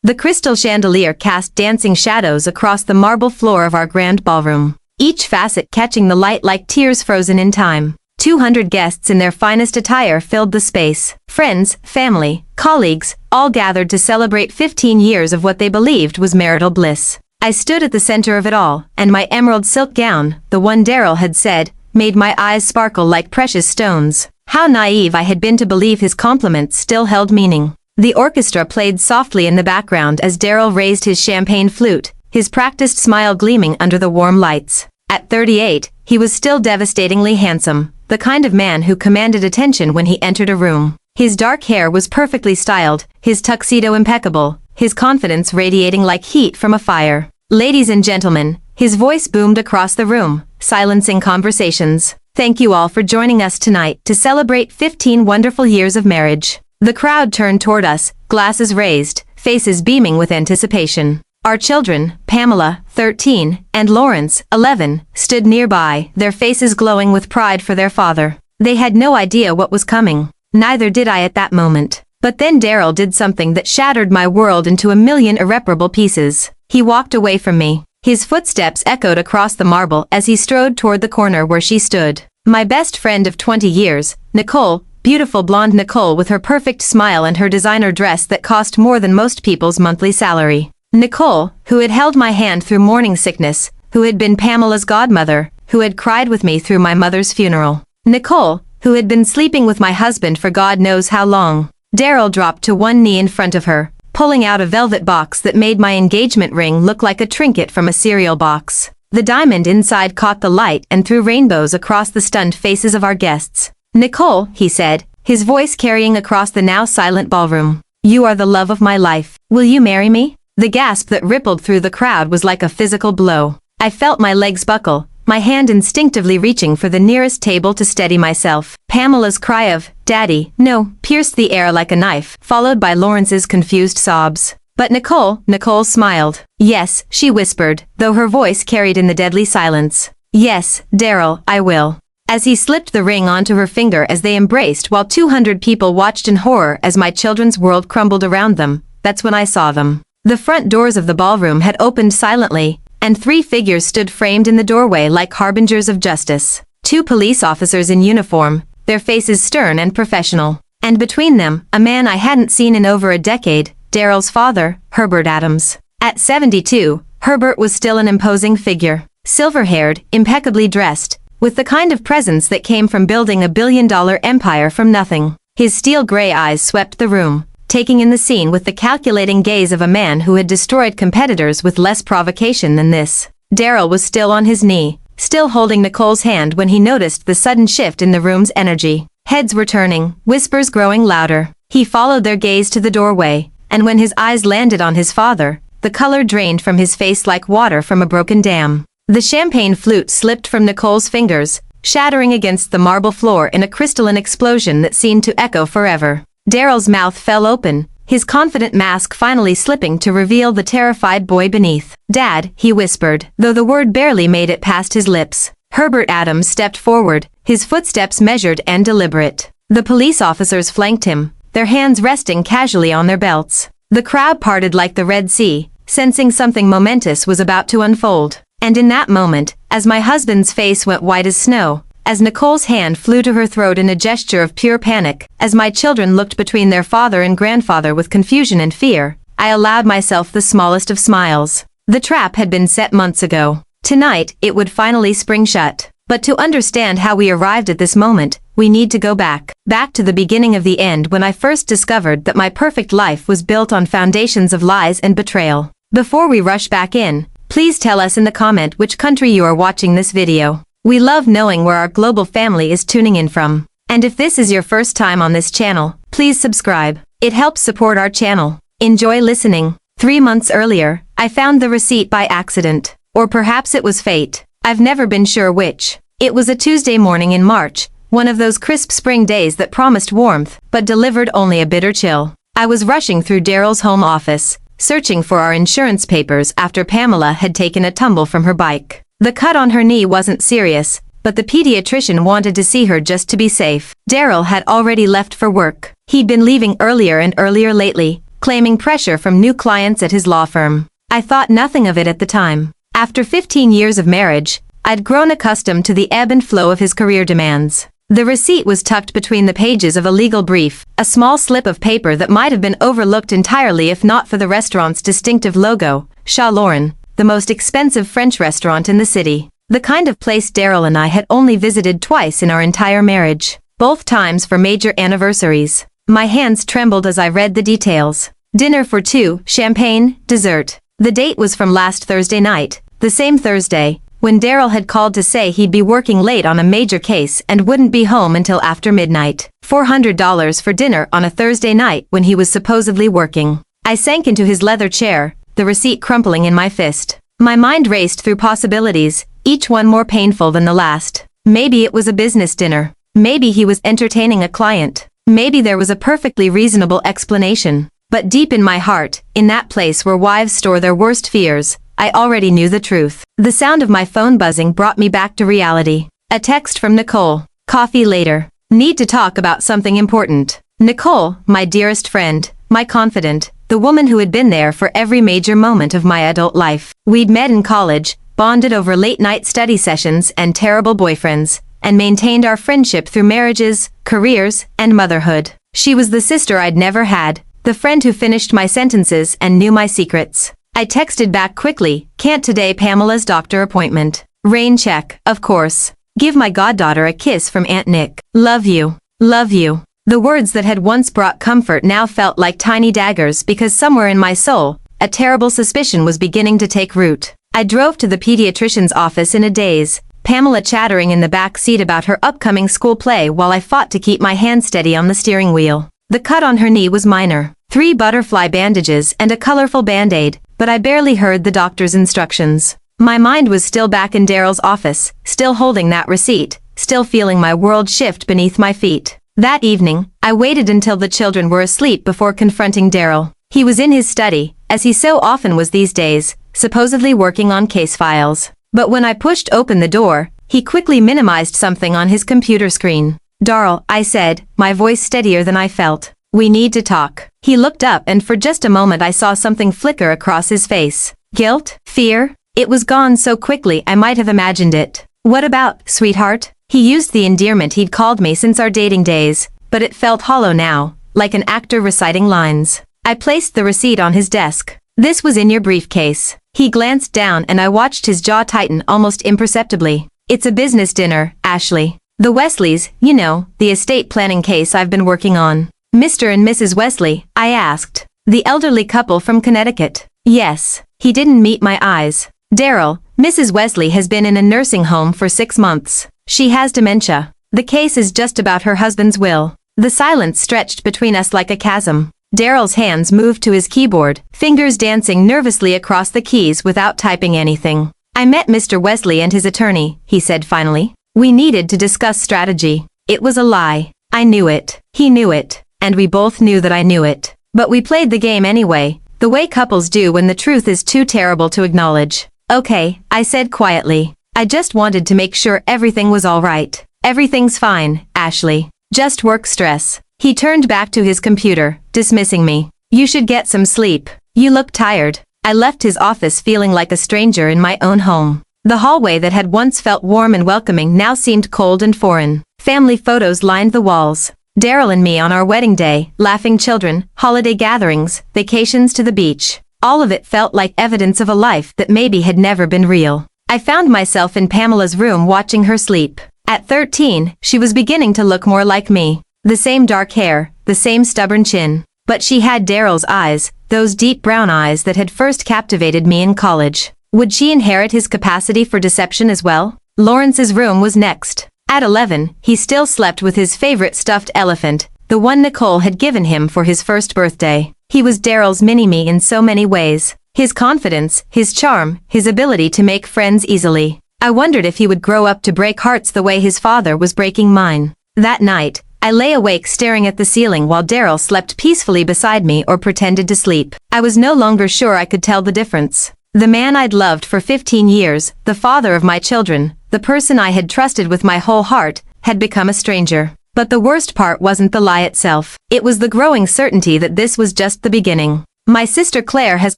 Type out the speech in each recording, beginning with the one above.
The crystal chandelier cast dancing shadows across the marble floor of our grand ballroom, each facet catching the light like tears frozen in time. 200 guests in their finest attire filled the space. Friends, family, colleagues, all gathered to celebrate 15 years of what they believed was marital bliss. I stood at the center of it all, and my emerald silk gown, the one Daryl had said, made my eyes sparkle like precious stones. How naive I had been to believe his compliments still held meaning. The orchestra played softly in the background as Daryl raised his champagne flute, his practiced smile gleaming under the warm lights. At 38, he was still devastatingly handsome, the kind of man who commanded attention when he entered a room. His dark hair was perfectly styled, his tuxedo impeccable, his confidence radiating like heat from a fire. Ladies and gentlemen, his voice boomed across the room, silencing conversations. Thank you all for joining us tonight to celebrate 15 wonderful years of marriage. The crowd turned toward us, glasses raised, faces beaming with anticipation. Our children, Pamela, 13, and Lawrence, 11, stood nearby, their faces glowing with pride for their father. They had no idea what was coming. Neither did I at that moment. But then Daryl did something that shattered my world into a million irreparable pieces. He walked away from me. His footsteps echoed across the marble as he strode toward the corner where she stood. My best friend of 20 years, Nicole, beautiful blonde Nicole with her perfect smile and her designer dress that cost more than most people's monthly salary. Nicole, who had held my hand through morning sickness, who had been Pamela's godmother, who had cried with me through my mother's funeral. Nicole, who had been sleeping with my husband for God knows how long. Daryl dropped to one knee in front of her, pulling out a velvet box that made my engagement ring look like a trinket from a cereal box. The diamond inside caught the light and threw rainbows across the stunned faces of our guests. Nicole, he said, his voice carrying across the now silent ballroom. You are the love of my life. Will you marry me? The gasp that rippled through the crowd was like a physical blow. I felt my legs buckle, my hand instinctively reaching for the nearest table to steady myself. Pamela's cry of, "Daddy, no," pierced the air like a knife, followed by Lawrence's confused sobs. But Nicole smiled. Yes, she whispered, though her voice carried in the deadly silence. Yes, Daryl, I will. As he slipped the ring onto her finger as they embraced while 200 people watched in horror as my children's world crumbled around them, that's when I saw them. The front doors of the ballroom had opened silently, and 3 figures stood framed in the doorway like harbingers of justice. 2 police officers in uniform, their faces stern and professional. And between them, a man I hadn't seen in over a decade, Daryl's father, Herbert Adams. At 72, Herbert was still an imposing figure. Silver-haired, impeccably dressed, with the kind of presence that came from building a billion-dollar empire from nothing. His steel-gray eyes swept the room, taking in the scene with the calculating gaze of a man who had destroyed competitors with less provocation than this. Daryl was still on his knee, still holding Nicole's hand when he noticed the sudden shift in the room's energy. Heads were turning, whispers growing louder. He followed their gaze to the doorway, and when his eyes landed on his father, the color drained from his face like water from a broken dam. The champagne flute slipped from Nicole's fingers, shattering against the marble floor in a crystalline explosion that seemed to echo forever. Daryl's mouth fell open, his confident mask finally slipping to reveal the terrified boy beneath. Dad, he whispered, though the word barely made it past his lips. Herbert Adams stepped forward, his footsteps measured and deliberate. The police officers flanked him, their hands resting casually on their belts. The crowd parted like the Red Sea, sensing something momentous was about to unfold. And in that moment, as my husband's face went white as snow, as Nicole's hand flew to her throat in a gesture of pure panic, as my children looked between their father and grandfather with confusion and fear, I allowed myself the smallest of smiles. The trap had been set months ago. Tonight, it would finally spring shut. But to understand how we arrived at this moment, we need to go back to the beginning of the end when I first discovered that my perfect life was built on foundations of lies and betrayal. Before we rush back in, please tell us in the comment which country you are watching this video. We love knowing where our global family is tuning in from. And if this is your first time on this channel, please subscribe. It helps support our channel. Enjoy listening. 3 months earlier, I found the receipt by accident. Or perhaps it was fate. I've never been sure which. It was a Tuesday morning in March, one of those crisp spring days that promised warmth, but delivered only a bitter chill. I was rushing through Daryl's home office, searching for our insurance papers after Pamela had taken a tumble from her bike. The cut on her knee wasn't serious, but the pediatrician wanted to see her just to be safe. Daryl had already left for work. He'd been leaving earlier and earlier lately, claiming pressure from new clients at his law firm. I thought nothing of it at the time. After 15 years of marriage, I'd grown accustomed to the ebb and flow of his career demands. The receipt was tucked between the pages of a legal brief, a small slip of paper that might have been overlooked entirely if not for the restaurant's distinctive logo, Chat Lauren, the most expensive French restaurant in the city. The kind of place Daryl and I had only visited twice in our entire marriage, both times for major anniversaries. My hands trembled as I read the details. Dinner for two, champagne, dessert. The date was from last Thursday night, the same Thursday, when Daryl had called to say he'd be working late on a major case and wouldn't be home until after midnight. $400 for dinner on a Thursday night when he was supposedly working. I sank into his leather chair, the receipt crumpling in my fist. My mind raced through possibilities, each one more painful than the last. Maybe it was a business dinner. Maybe he was entertaining a client. Maybe there was a perfectly reasonable explanation. But deep in my heart, in that place where wives store their worst fears, I already knew the truth. The sound of my phone buzzing brought me back to reality. A text from Nicole. Coffee later. Need to talk about something important. Nicole, my dearest friend, my confidant, the woman who had been there for every major moment of my adult life. We'd met in college, bonded over late-night study sessions and terrible boyfriends, and maintained our friendship through marriages, careers, and motherhood. She was the sister I'd never had, the friend who finished my sentences and knew my secrets. I texted back quickly, can't today, Pamela's doctor appointment. Rain check, of course. Give my goddaughter a kiss from Aunt Nick. Love you. Love you. The words that had once brought comfort now felt like tiny daggers because somewhere in my soul, a terrible suspicion was beginning to take root. I drove to the pediatrician's office in a daze, Pamela chattering in the back seat about her upcoming school play while I fought to keep my hand steady on the steering wheel. The cut on her knee was minor. 3 butterfly bandages and a colorful band-aid, but I barely heard the doctor's instructions. My mind was still back in Daryl's office, still holding that receipt, still feeling my world shift beneath my feet. That evening, I waited until the children were asleep before confronting Daryl. He was in his study, as he so often was these days, supposedly working on case files. But when I pushed open the door, he quickly minimized something on his computer screen. Darl, I said, my voice steadier than I felt. We need to talk. He looked up and for just a moment I saw something flicker across his face. Guilt? Fear? It was gone so quickly I might have imagined it. What about, sweetheart? He used the endearment he'd called me since our dating days, but it felt hollow now, like an actor reciting lines. I placed the receipt on his desk. This was in your briefcase. He glanced down and I watched his jaw tighten almost imperceptibly. It's a business dinner, Ashley. The Wesleys, you know, the estate planning case I've been working on. Mr. and Mrs. Wesley, I asked. The elderly couple from Connecticut. Yes. He didn't meet my eyes. Daryl, Mrs. Wesley has been in a nursing home for 6 months. She has dementia. The case is just about her husband's will. The silence stretched between us like a chasm. Daryl's hands moved to his keyboard, fingers dancing nervously across the keys without typing anything. I met Mr. Wesley and his attorney, he said finally. We needed to discuss strategy. It was a lie. I knew it. He knew it. And we both knew that I knew it. But we played the game anyway, the way couples do when the truth is too terrible to acknowledge. Okay, I said quietly. I just wanted to make sure everything was all right. Everything's fine, Ashley. Just work stress. He turned back to his computer, dismissing me. You should get some sleep. You look tired. I left his office feeling like a stranger in my own home. The hallway that had once felt warm and welcoming now seemed cold and foreign. Family photos lined the walls. Daryl and me on our wedding day, laughing children, holiday gatherings, vacations to the beach. All of it felt like evidence of a life that maybe had never been real. I found myself in Pamela's room watching her sleep. At 13, she was beginning to look more like me. The same dark hair, the same stubborn chin. But she had Daryl's eyes, those deep brown eyes that had first captivated me in college. Would she inherit his capacity for deception as well? Lawrence's room was next. At 11, he still slept with his favorite stuffed elephant, the one Nicole had given him for his first birthday. He was Daryl's mini-me in so many ways. His confidence, his charm, his ability to make friends easily. I wondered if he would grow up to break hearts the way his father was breaking mine. That night, I lay awake staring at the ceiling while Daryl slept peacefully beside me or pretended to sleep. I was no longer sure I could tell the difference. The man I'd loved for 15 years, the father of my children, the person I had trusted with my whole heart, had become a stranger. But the worst part wasn't the lie itself. It was the growing certainty that this was just the beginning. My sister Claire has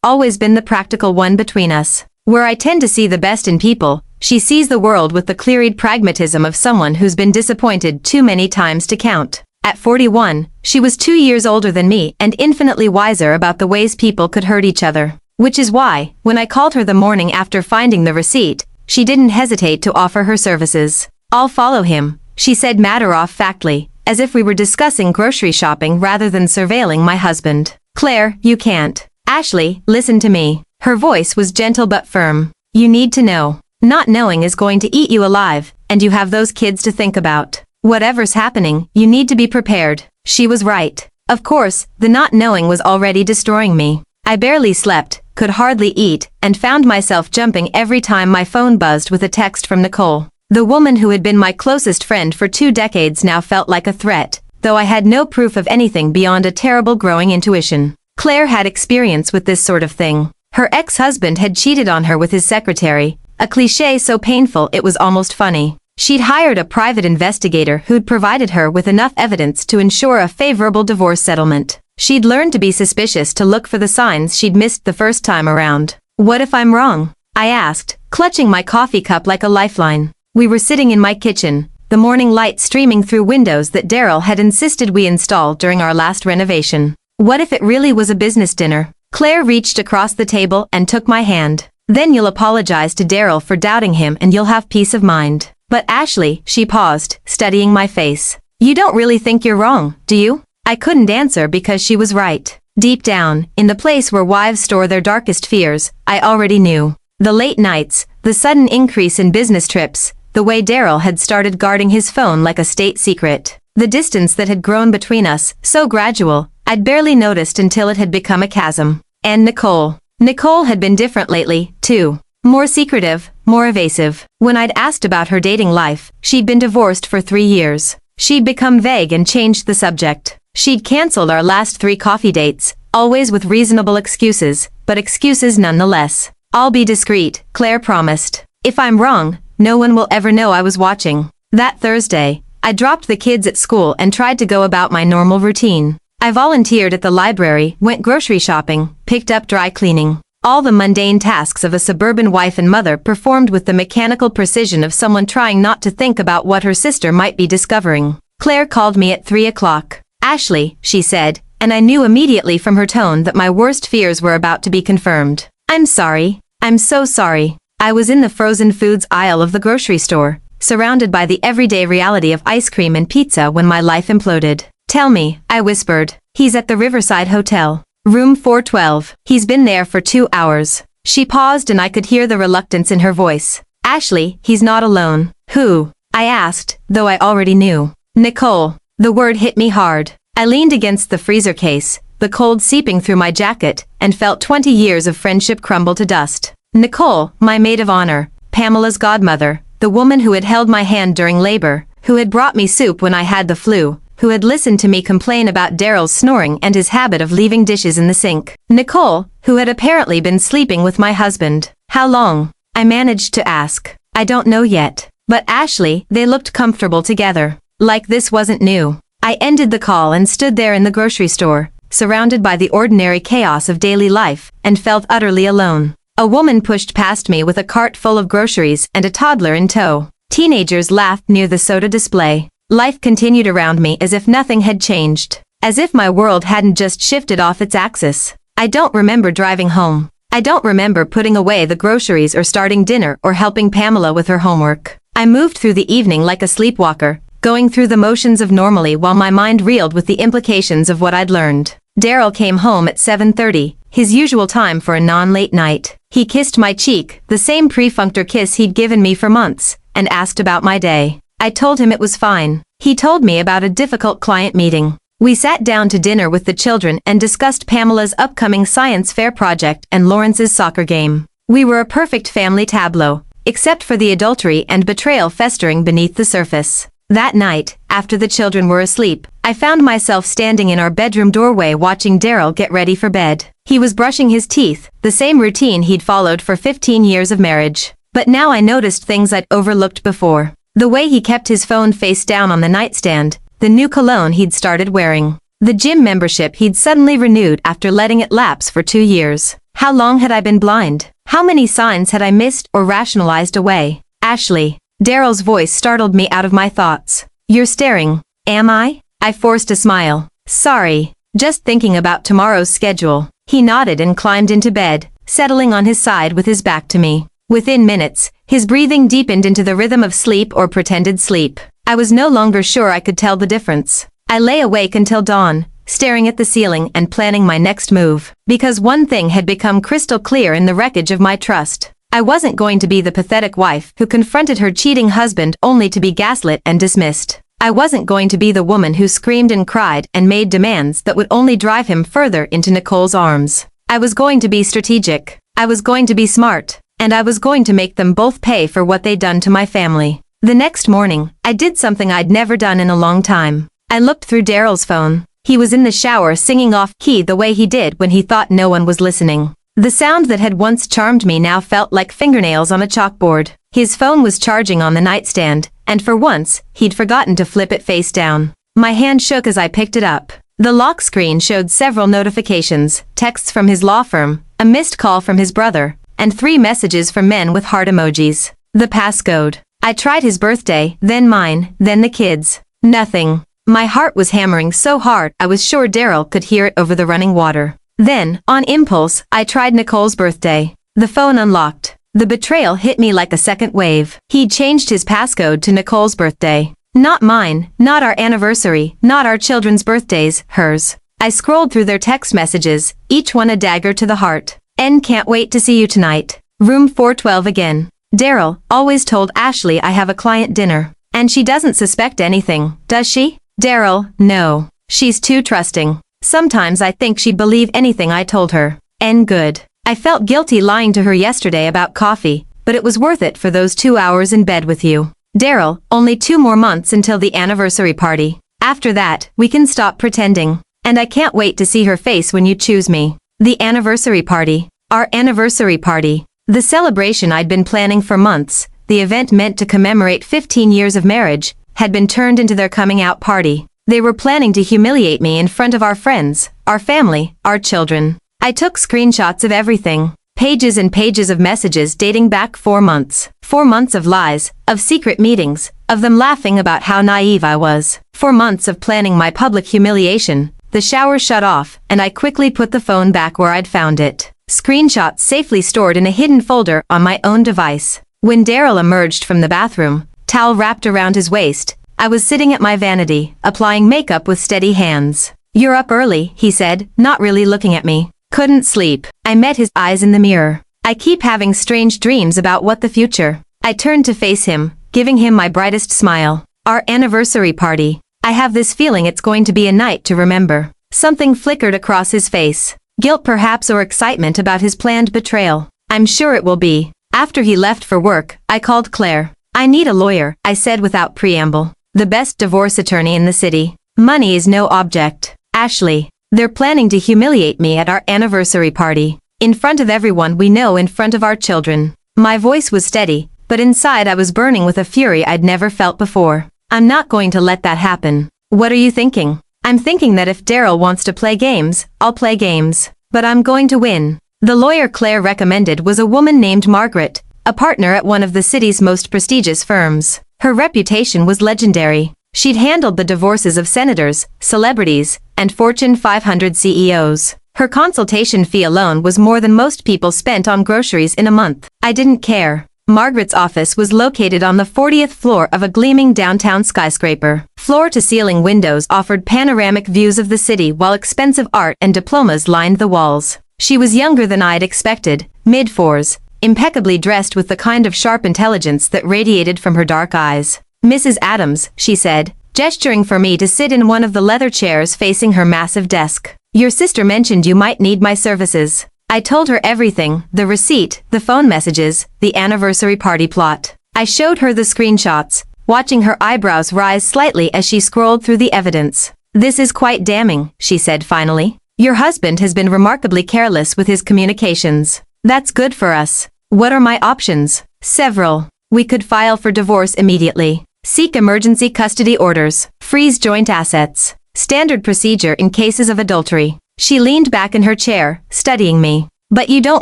always been the practical one between us. Where I tend to see the best in people, she sees the world with the clear-eyed pragmatism of someone who's been disappointed too many times to count. At 41, she was 2 years older than me and infinitely wiser about the ways people could hurt each other. Which is why, when I called her the morning after finding the receipt, she didn't hesitate to offer her services. "I'll follow him," she said matter-of-factly, as if we were discussing grocery shopping rather than surveilling my husband. "Claire, you can't. Ashley, listen to me." Her voice was gentle but firm. "You need to know. Not knowing is going to eat you alive, and you have those kids to think about. Whatever's happening, you need to be prepared." She was right. Of course, the not knowing was already destroying me. I barely slept, could hardly eat, and found myself jumping every time my phone buzzed with a text from Nicole. The woman who had been my closest friend for 2 decades now felt like a threat, though I had no proof of anything beyond a terrible growing intuition. Claire had experience with this sort of thing. Her ex-husband had cheated on her with his secretary, a cliché so painful it was almost funny. She'd hired a private investigator who'd provided her with enough evidence to ensure a favorable divorce settlement. She'd learned to be suspicious to look for the signs she'd missed the first time around. "What if I'm wrong?" I asked, clutching my coffee cup like a lifeline. We were sitting in my kitchen, the morning light streaming through windows that Daryl had insisted we install during our last renovation. What if it really was a business dinner? Claire reached across the table and took my hand. "Then you'll apologize to Daryl for doubting him and you'll have peace of mind." "But Ashley," she paused, studying my face. "You don't really think you're wrong, do you?" I couldn't answer because she was right. Deep down, in the place where wives store their darkest fears, I already knew. The late nights, the sudden increase in business trips, the way Daryl had started guarding his phone like a state secret. The distance that had grown between us, so gradual, I'd barely noticed until it had become a chasm. And Nicole. Nicole had been different lately, too. More secretive, more evasive. When I'd asked about her dating life, she'd been divorced for 3 years. She'd become vague and changed the subject. She'd cancelled our last 3 coffee dates, always with reasonable excuses, but excuses nonetheless. "I'll be discreet," Claire promised. "If I'm wrong, no one will ever know I was watching." That Thursday, I dropped the kids at school and tried to go about my normal routine. I volunteered at the library, went grocery shopping, picked up dry cleaning. All the mundane tasks of a suburban wife and mother performed with the mechanical precision of someone trying not to think about what her sister might be discovering. Claire called me at 3 o'clock. "Ashley," she said, and I knew immediately from her tone that my worst fears were about to be confirmed. "I'm sorry. I'm so sorry." I was in the frozen foods aisle of the grocery store, surrounded by the everyday reality of ice cream and pizza when my life imploded. "Tell me," I whispered. "He's at the Riverside Hotel. Room 412. He's been there for 2 hours. She paused and I could hear the reluctance in her voice. "Ashley, he's not alone." "Who?" I asked, though I already knew. "Nicole." The word hit me hard. I leaned against the freezer case, the cold seeping through my jacket, and felt 20 years of friendship crumble to dust. Nicole, my maid of honor, Pamela's godmother, the woman who had held my hand during labor, who had brought me soup when I had the flu, who had listened to me complain about Daryl's snoring and his habit of leaving dishes in the sink. Nicole, who had apparently been sleeping with my husband. "How long?" I managed to ask. "I don't know yet." But Ashley, they looked comfortable together. Like this wasn't new. I ended the call and stood there in the grocery store, surrounded by the ordinary chaos of daily life, and felt utterly alone. A woman pushed past me with a cart full of groceries and a toddler in tow. Teenagers laughed near the soda display. Life continued around me as if nothing had changed. As if my world hadn't just shifted off its axis. I don't remember driving home. I don't remember putting away the groceries or starting dinner or helping Pamela with her homework. I moved through the evening like a sleepwalker, going through the motions of normally while my mind reeled with the implications of what I'd learned. Daryl came home at 7:30, his usual time for a non-late night. He kissed my cheek, the same perfunctory kiss he'd given me for months, and asked about my day. I told him it was fine. He told me about a difficult client meeting. We sat down to dinner with the children and discussed Pamela's upcoming science fair project and Lawrence's soccer game. We were a perfect family tableau, except for the adultery and betrayal festering beneath the surface. That night, after the children were asleep, I found myself standing in our bedroom doorway watching Daryl get ready for bed. He was brushing his teeth, the same routine he'd followed for 15 years of marriage. But now I noticed things I'd overlooked before. The way he kept his phone face down on the nightstand, the new cologne he'd started wearing, the gym membership he'd suddenly renewed after letting it lapse for 2 years. How long had I been blind? How many signs had I missed or rationalized away? Ashley. Daryl's voice startled me out of my thoughts. You're staring. Am I? I forced a smile. Sorry. Just thinking about tomorrow's schedule. He nodded and climbed into bed, settling on his side with his back to me. Within minutes, his breathing deepened into the rhythm of sleep or pretended sleep. I was no longer sure I could tell the difference. I lay awake until dawn, staring at the ceiling and planning my next move. Because one thing had become crystal clear in the wreckage of my trust. I wasn't going to be the pathetic wife who confronted her cheating husband only to be gaslit and dismissed. I wasn't going to be the woman who screamed and cried and made demands that would only drive him further into Nicole's arms. I was going to be strategic. I was going to be smart. And I was going to make them both pay for what they'd done to my family. The next morning, I did something I'd never done in a long time. I looked through Daryl's phone. He was in the shower singing off-key the way he did when he thought no one was listening. The sound that had once charmed me now felt like fingernails on a chalkboard. His phone was charging on the nightstand, and for once, he'd forgotten to flip it face down. My hand shook as I picked it up. The lock screen showed several notifications, texts from his law firm, a missed call from his brother, and 3 messages from men with heart emojis. The passcode. I tried his birthday, then mine, then the kids. Nothing. My heart was hammering so hard I was sure Daryl could hear it over the running water. Then, on impulse, I tried Nicole's birthday. The phone unlocked. The betrayal hit me like a second wave. He'd changed his passcode to Nicole's birthday. Not mine, not our anniversary, not our children's birthdays, hers. I scrolled through their text messages, each one a dagger to the heart. N can't wait to see you tonight. Room 412 again. Daryl always told Ashley I have a client dinner. And she doesn't suspect anything, does she? Daryl, no. She's too trusting. Sometimes I think she'd believe anything I told her. N good. I felt guilty lying to her yesterday about coffee, but it was worth it for those 2 hours in bed with you. Daryl, only 2 more months until the anniversary party. After that, we can stop pretending. And I can't wait to see her face when you choose me. The anniversary party. Our anniversary party. The celebration I'd been planning for months, the event meant to commemorate 15 years of marriage, had been turned into their coming out party. They were planning to humiliate me in front of our friends, our family, our children. I took screenshots of everything. Pages and pages of messages dating back 4 months. 4 months of lies, of secret meetings, of them laughing about how naive I was. 4 months of planning my public humiliation. The shower shut off, and I quickly put the phone back where I'd found it. Screenshots safely stored in a hidden folder on my own device. When Daryl emerged from the bathroom, towel wrapped around his waist, I was sitting at my vanity, applying makeup with steady hands. You're up early, he said, not really looking at me. Couldn't sleep. I met his eyes in the mirror. I keep having strange dreams about what the future. I turned to face him, giving him my brightest smile. Our anniversary party. I have this feeling it's going to be a night to remember. Something flickered across his face. Guilt perhaps, or excitement about his planned betrayal. I'm sure it will be. After he left for work, I called Claire. I need a lawyer, I said without preamble. The best divorce attorney in the city. Money is no object. Ashley. They're planning to humiliate me at our anniversary party. In front of everyone we know, in front of our children. My voice was steady, but inside I was burning with a fury I'd never felt before. I'm not going to let that happen. What are you thinking? I'm thinking that if Daryl wants to play games, I'll play games. But I'm going to win. The lawyer Claire recommended was a woman named Margaret, a partner at one of the city's most prestigious firms. Her reputation was legendary. She'd handled the divorces of senators, celebrities, and Fortune 500 CEOs. Her consultation fee alone was more than most people spent on groceries in a month. I didn't care. Margaret's office was located on the 40th floor of a gleaming downtown skyscraper. Floor-to-ceiling windows offered panoramic views of the city while expensive art and diplomas lined the walls. She was younger than I'd expected, mid-40s, impeccably dressed with the kind of sharp intelligence that radiated from her dark eyes. Mrs. Adams, she said, gesturing for me to sit in one of the leather chairs facing her massive desk. Your sister mentioned you might need my services. I told her everything, the receipt, the phone messages, the anniversary party plot. I showed her the screenshots, watching her eyebrows rise slightly as she scrolled through the evidence. This is quite damning, she said finally. Your husband has been remarkably careless with his communications. That's good for us. What are my options? Several. We could file for divorce immediately. Seek emergency custody orders. Freeze joint assets. Standard procedure in cases of adultery. She leaned back in her chair, studying me. But you don't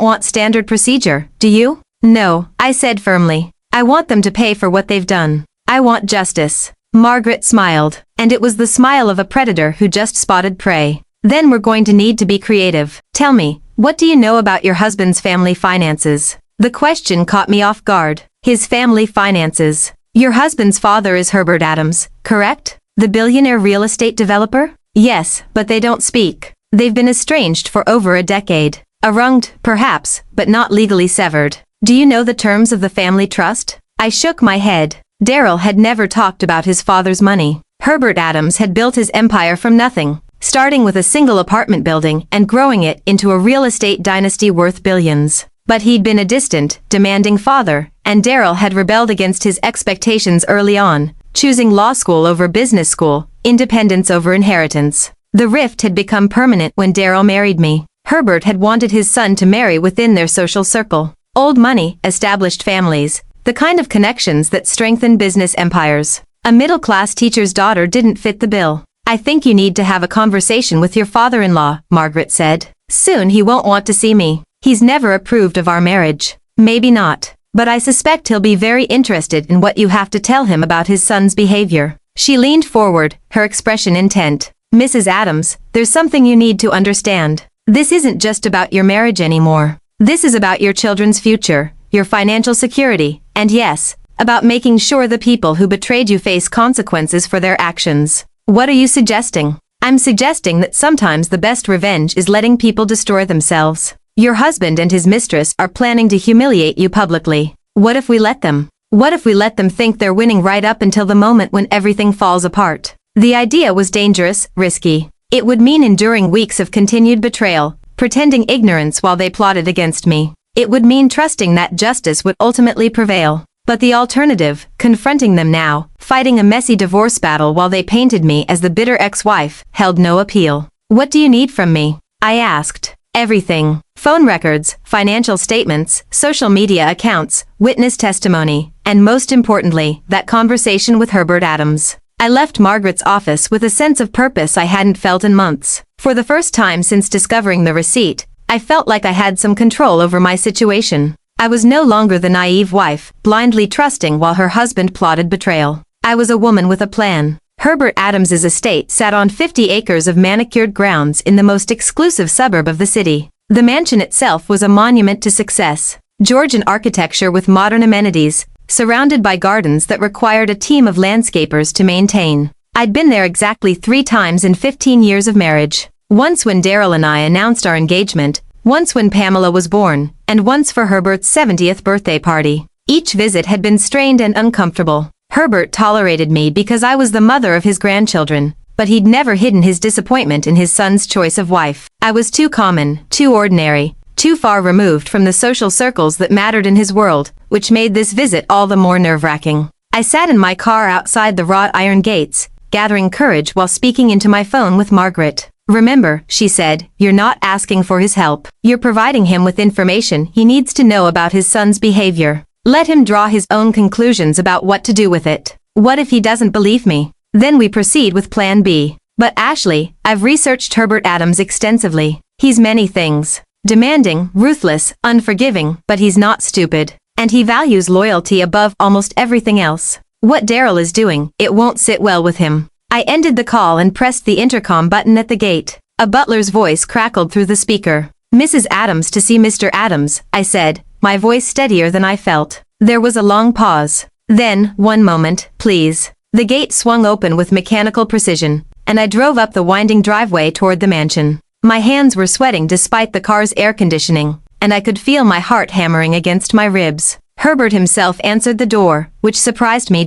want standard procedure, do you? No, I said firmly. I want them to pay for what they've done. I want justice. Margaret smiled, and it was the smile of a predator who just spotted prey. Then we're going to need to be creative. Tell me, what do you know about your husband's family finances? The question caught me off guard. His family finances. Your husband's father is Herbert Adams, correct? The billionaire real estate developer? Yes, but they don't speak. They've been estranged for over a decade. Arranged, perhaps, but not legally severed. Do you know the terms of the family trust? I shook my head. Daryl had never talked about his father's money. Herbert Adams had built his empire from nothing, starting with a single apartment building and growing it into a real estate dynasty worth billions. But he'd been a distant, demanding father, and Daryl had rebelled against his expectations early on, choosing law school over business school, independence over inheritance. The rift had become permanent when Daryl married me. Herbert had wanted his son to marry within their social circle. Old money, established families, the kind of connections that strengthen business empires. A middle-class teacher's daughter didn't fit the bill. I think you need to have a conversation with your father-in-law, Margaret said. Soon he won't want to see me. He's never approved of our marriage. Maybe not. But I suspect he'll be very interested in what you have to tell him about his son's behavior. She leaned forward, her expression intent. Mrs. Adams, there's something you need to understand. This isn't just about your marriage anymore. This is about your children's future, your financial security, and yes, about making sure the people who betrayed you face consequences for their actions. What are you suggesting? I'm suggesting that sometimes the best revenge is letting people destroy themselves. Your husband and his mistress are planning to humiliate you publicly. What if we let them? What if we let them think they're winning right up until the moment when everything falls apart? The idea was dangerous, risky. It would mean enduring weeks of continued betrayal, pretending ignorance while they plotted against me. It would mean trusting that justice would ultimately prevail. But the alternative, confronting them now, fighting a messy divorce battle while they painted me as the bitter ex-wife, held no appeal. What do you need from me? I asked. Everything. Phone records, financial statements, social media accounts, witness testimony, and most importantly, that conversation with Herbert Adams. I left Margaret's office with a sense of purpose I hadn't felt in months. For the first time since discovering the receipt, I felt like I had some control over my situation. I was no longer the naive wife, blindly trusting while her husband plotted betrayal. I was a woman with a plan. Herbert Adams's estate sat on 50 acres of manicured grounds in the most exclusive suburb of the city. The mansion itself was a monument to success. Georgian architecture with modern amenities, surrounded by gardens that required a team of landscapers to maintain. I'd been there exactly 3 times in 15 years of marriage. Once when Daryl and I announced our engagement, once when Pamela was born, and once for Herbert's 70th birthday party. Each visit had been strained and uncomfortable. Herbert tolerated me because I was the mother of his grandchildren, but he'd never hidden his disappointment in his son's choice of wife. I was too common, too ordinary, too far removed from the social circles that mattered in his world, which made this visit all the more nerve-wracking. I sat in my car outside the wrought iron gates, gathering courage while speaking into my phone with Margaret. Remember, she said, you're not asking for his help. You're providing him with information he needs to know about his son's behavior. Let him draw his own conclusions about what to do with it. What if he doesn't believe me? Then we proceed with Plan B. But Ashley, I've researched Herbert Adams extensively. He's many things. Demanding, ruthless, unforgiving, but he's not stupid. And he values loyalty above almost everything else. What Daryl is doing, it won't sit well with him. I ended the call and pressed the intercom button at the gate. A butler's voice crackled through the speaker. Mrs. Adams to see Mr. Adams, I said, my voice steadier than I felt. There was a long pause. Then, one moment, please. The gate swung open with mechanical precision, and I drove up the winding driveway toward the mansion. My hands were sweating despite the car's air conditioning, and I could feel my heart hammering against my ribs. Herbert himself answered the door, which surprised me.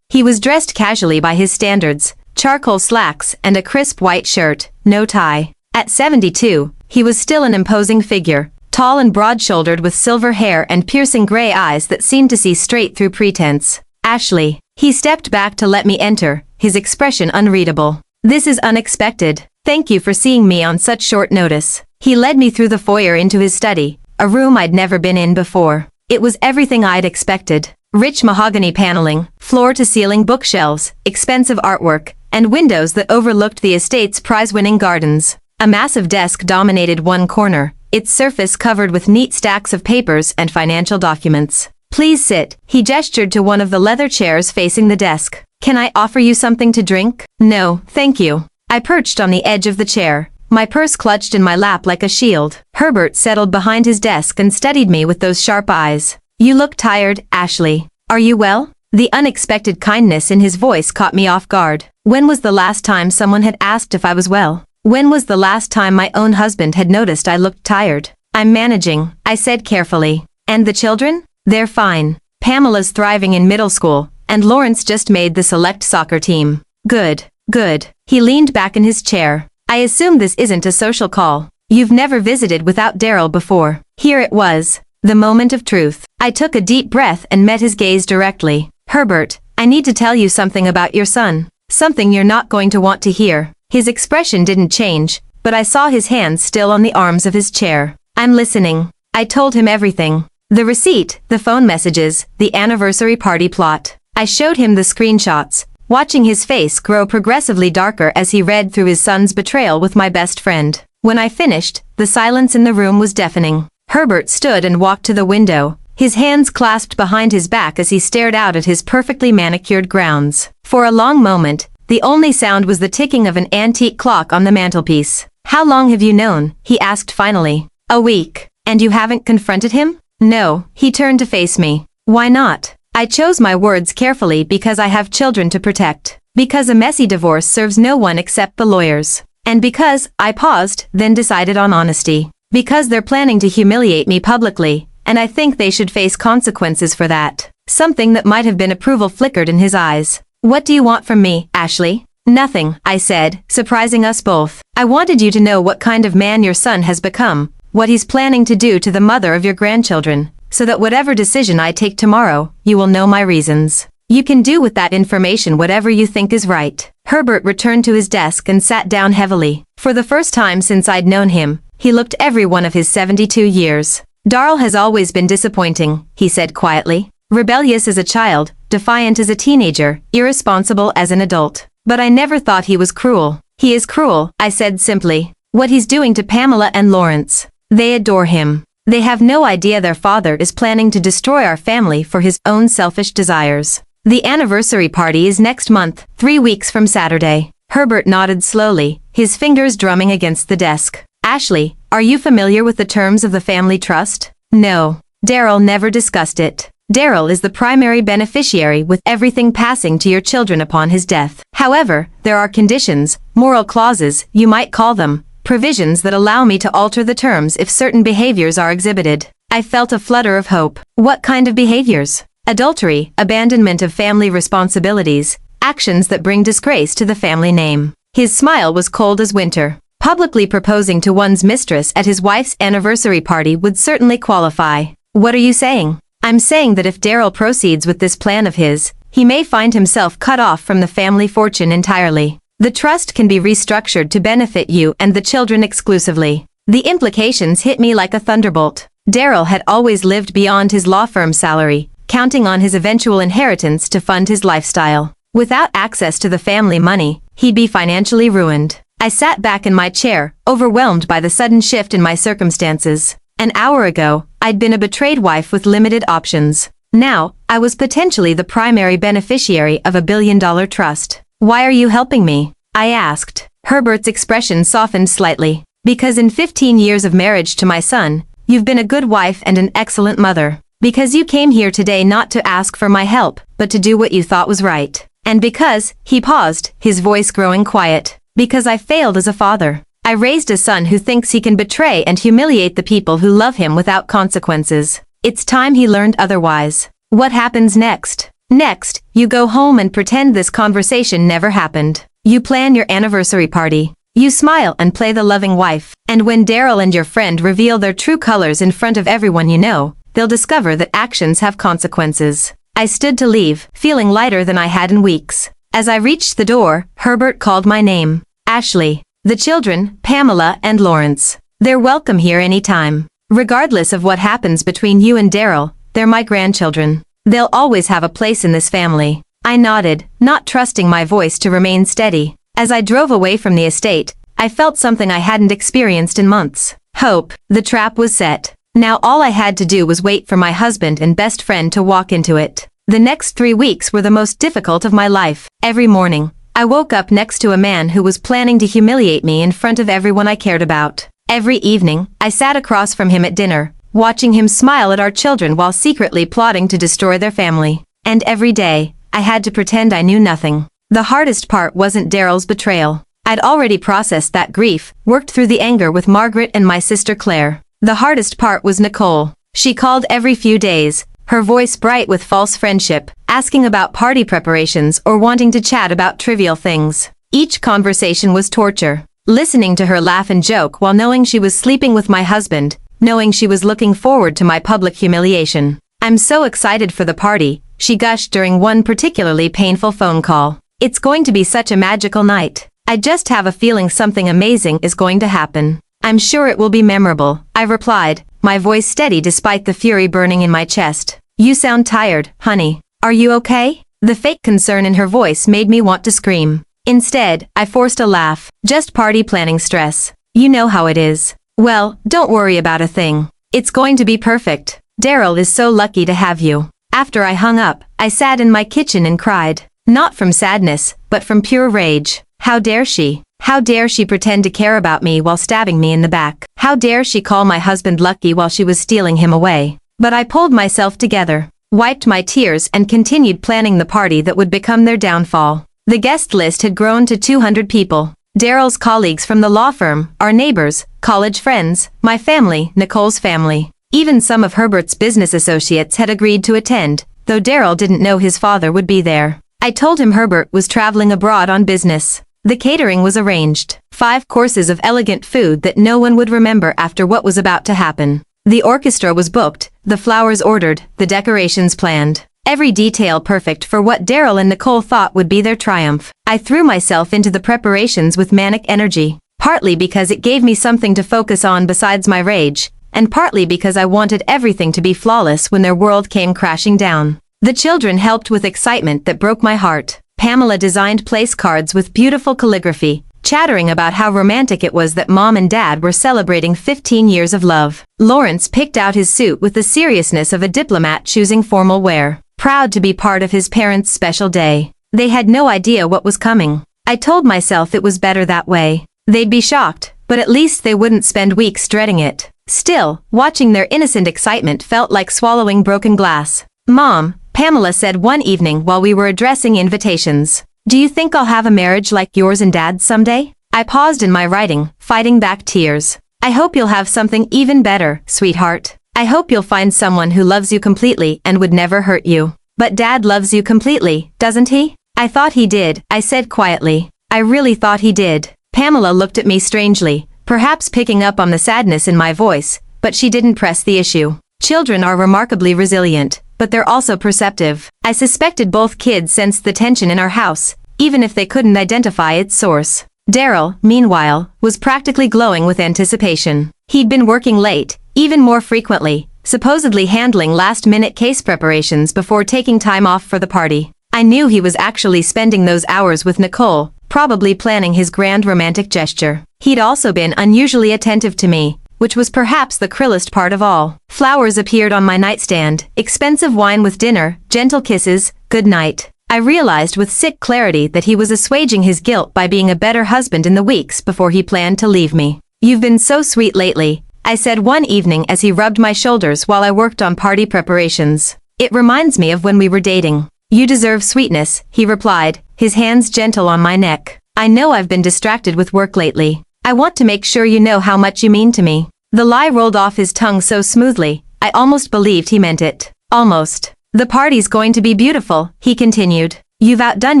He was dressed casually by his standards, charcoal slacks and a crisp white shirt, no tie. At 72, he was still an imposing figure, tall and broad-shouldered with silver hair and piercing gray eyes that seemed to see straight through pretense. Ashley. He stepped back to let me enter, his expression unreadable. This is unexpected. Thank you for seeing me on such short notice. He led me through the foyer into his study, a room I'd never been in before. It was everything I'd expected. Rich mahogany paneling, floor-to-ceiling bookshelves, expensive artwork, and windows that overlooked the estate's prize-winning gardens. A massive desk dominated one corner, its surface covered with neat stacks of papers and financial documents. "Please sit." He gestured to one of the leather chairs facing the desk. "Can I offer you something to drink?" "No, thank you." I perched on the edge of the chair, my purse clutched in my lap like a shield. Herbert settled behind his desk and studied me with those sharp eyes. "You look tired, Ashley. Are you well?" The unexpected kindness in his voice caught me off guard. When was the last time someone had asked if I was well? When was the last time my own husband had noticed I looked tired? "I'm managing," I said carefully. "And the children? They're fine. Pamela's thriving in middle school, and Lawrence just made the select soccer team." "Good, good." He leaned back in his chair. "I assume this isn't a social call. You've never visited without Daryl before." Here it was, the moment of truth. I took a deep breath and met his gaze directly. "Herbert, I need to tell you something about your son. Something you're not going to want to hear." His expression didn't change, but I saw his hands still on the arms of his chair. "I'm listening." I told him everything. The receipt, the phone messages, the anniversary party plot. I showed him the screenshots, watching his face grow progressively darker as he read through his son's betrayal with my best friend. When I finished, the silence in the room was deafening. Herbert stood and walked to the window, his hands clasped behind his back as he stared out at his perfectly manicured grounds. For a long moment, the only sound was the ticking of an antique clock on the mantelpiece. "How long have you known?" he asked finally. "A week. And you haven't confronted him?" "No." He turned to face me. "Why not?" I chose my words carefully because I have children to protect. Because a messy divorce serves no one except the lawyers. And because, I paused, then decided on honesty. Because they're planning to humiliate me publicly, and I think they should face consequences for that. Something that might have been approval flickered in his eyes. "What do you want from me, Ashley?" "Nothing," I said, surprising us both. "I wanted you to know what kind of man your son has become, what he's planning to do to the mother of your grandchildren, so that whatever decision I take tomorrow, you will know my reasons. You can do with that information whatever you think is right." Herbert returned to his desk and sat down heavily. For the first time since I'd known him, he looked every one of his 72 years. "Darl has always been disappointing," he said quietly. "Rebellious as a child, defiant as a teenager, irresponsible as an adult. But I never thought he was cruel." "He is cruel," I said simply. "What he's doing to Pamela and Lawrence. They adore him. They have no idea their father is planning to destroy our family for his own selfish desires. The anniversary party is next month, 3 weeks from Saturday." Herbert nodded slowly, his fingers drumming against the desk. "Ashley, are you familiar with the terms of the family trust?" "No. Daryl never discussed it. Daryl is the primary beneficiary with everything passing to your children upon his death. However, there are conditions, moral clauses, you might call them, provisions that allow me to alter the terms if certain behaviors are exhibited." I felt a flutter of hope. "What kind of behaviors?" "Adultery, abandonment of family responsibilities, actions that bring disgrace to the family name." His smile was cold as winter. "Publicly proposing to one's mistress at his wife's anniversary party would certainly qualify." "What are you saying?" "I'm saying that if Daryl proceeds with this plan of his, he may find himself cut off from the family fortune entirely. The trust can be restructured to benefit you and the children exclusively." The implications hit me like a thunderbolt. Daryl had always lived beyond his law firm salary, counting on his eventual inheritance to fund his lifestyle. Without access to the family money, he'd be financially ruined. I sat back in my chair, overwhelmed by the sudden shift in my circumstances. An hour ago, I'd been a betrayed wife with limited options. Now, I was potentially the primary beneficiary of a billion-dollar trust. "Why are you helping me?" I asked. Herbert's expression softened slightly. "Because in 15 years of marriage to my son, you've been a good wife and an excellent mother. Because you came here today not to ask for my help, but to do what you thought was right. And because," he paused, his voice growing quiet, "because I failed as a father. I raised a son who thinks he can betray and humiliate the people who love him without consequences. It's time he learned otherwise." "What happens next?" "Next, you go home and pretend this conversation never happened. You plan your anniversary party. You smile and play the loving wife. And when Daryl and your friend reveal their true colors in front of everyone you know, they'll discover that actions have consequences." I stood to leave, feeling lighter than I had in weeks. As I reached the door, Herbert called my name. "Ashley." "The children, Pamela and Lawrence. They're welcome here anytime. Regardless of what happens between you and Daryl, they're my grandchildren. They'll always have a place in this family." I nodded, not trusting my voice to remain steady. As I drove away from the estate, I felt something I hadn't experienced in months. Hope. The trap was set. Now all I had to do was wait for my husband and best friend to walk into it. The next 3 weeks were the most difficult of my life. Every morning, I woke up next to a man who was planning to humiliate me in front of everyone I cared about. Every evening, I sat across from him at dinner, watching him smile at our children while secretly plotting to destroy their family. And every day, I had to pretend I knew nothing. The hardest part wasn't Daryl's betrayal. I'd already processed that grief, worked through the anger with Margaret and my sister Claire. The hardest part was Nicole. She called every few days, her voice bright with false friendship, asking about party preparations or wanting to chat about trivial things. Each conversation was torture. Listening to her laugh and joke while knowing she was sleeping with my husband, knowing she was looking forward to my public humiliation. "I'm so excited for the party," she gushed during one particularly painful phone call. "It's going to be such a magical night. I just have a feeling something amazing is going to happen. I'm sure it will be memorable," I replied, my voice steady despite the fury burning in my chest. "You sound tired, honey. Are you okay?" The fake concern in her voice made me want to scream. Instead, I forced a laugh. "Just party planning stress. You know how it is." "Well, don't worry about a thing. It's going to be perfect. Daryl is so lucky to have you." After I hung up, I sat in my kitchen and cried. Not from sadness, but from pure rage. How dare she? How dare she pretend to care about me while stabbing me in the back? How dare she call my husband lucky while she was stealing him away? But I pulled myself together, wiped my tears and continued planning the party that would become their downfall. The guest list had grown to 200 people. Daryl's colleagues from the law firm, our neighbors, college friends, my family, Nicole's family. Even some of Herbert's business associates had agreed to attend, though Daryl didn't know his father would be there. I told him Herbert was traveling abroad on business. The catering was arranged. 5 courses of elegant food that no one would remember after what was about to happen. The orchestra was booked, the flowers ordered, the decorations planned. Every detail perfect for what Daryl and Nicole thought would be their triumph. I threw myself into the preparations with manic energy, partly because it gave me something to focus on besides my rage, and partly because I wanted everything to be flawless when their world came crashing down. The children helped with excitement that broke my heart. Pamela designed place cards with beautiful calligraphy, chattering about how romantic it was that Mom and Dad were celebrating 15 years of love. Lawrence picked out his suit with the seriousness of a diplomat choosing formal wear, proud to be part of his parents' special day. They had no idea what was coming. I told myself it was better that way. They'd be shocked, but at least they wouldn't spend weeks dreading it. Still, watching their innocent excitement felt like swallowing broken glass. "Mom," Pamela said one evening while we were addressing invitations, "do you think I'll have a marriage like yours and Dad's someday?" I paused in my writing, fighting back tears. "I hope you'll have something even better, sweetheart. I hope you'll find someone who loves you completely and would never hurt you." "But Dad loves you completely, doesn't he?" "I thought he did," I said quietly. "I really thought he did." Pamela looked at me strangely, perhaps picking up on the sadness in my voice, but she didn't press the issue. Children are remarkably resilient, but they're also perceptive. I suspected both kids sensed the tension in our house, even if they couldn't identify its source. Daryl, meanwhile, was practically glowing with anticipation. He'd been working late, even more frequently, supposedly handling last-minute case preparations before taking time off for the party. I knew he was actually spending those hours with Nicole, probably planning his grand romantic gesture. He'd also been unusually attentive to me, which was perhaps the cruelest part of all. Flowers appeared on my nightstand, expensive wine with dinner, gentle kisses, good night. I realized with sick clarity that he was assuaging his guilt by being a better husband in the weeks before he planned to leave me. "You've been so sweet lately," I said one evening as he rubbed my shoulders while I worked on party preparations. "It reminds me of when we were dating." "You deserve sweetness," he replied, his hands gentle on my neck. "I know I've been distracted with work lately. I want to make sure you know how much you mean to me." The lie rolled off his tongue so smoothly, I almost believed he meant it. Almost. "The party's going to be beautiful," he continued. "You've outdone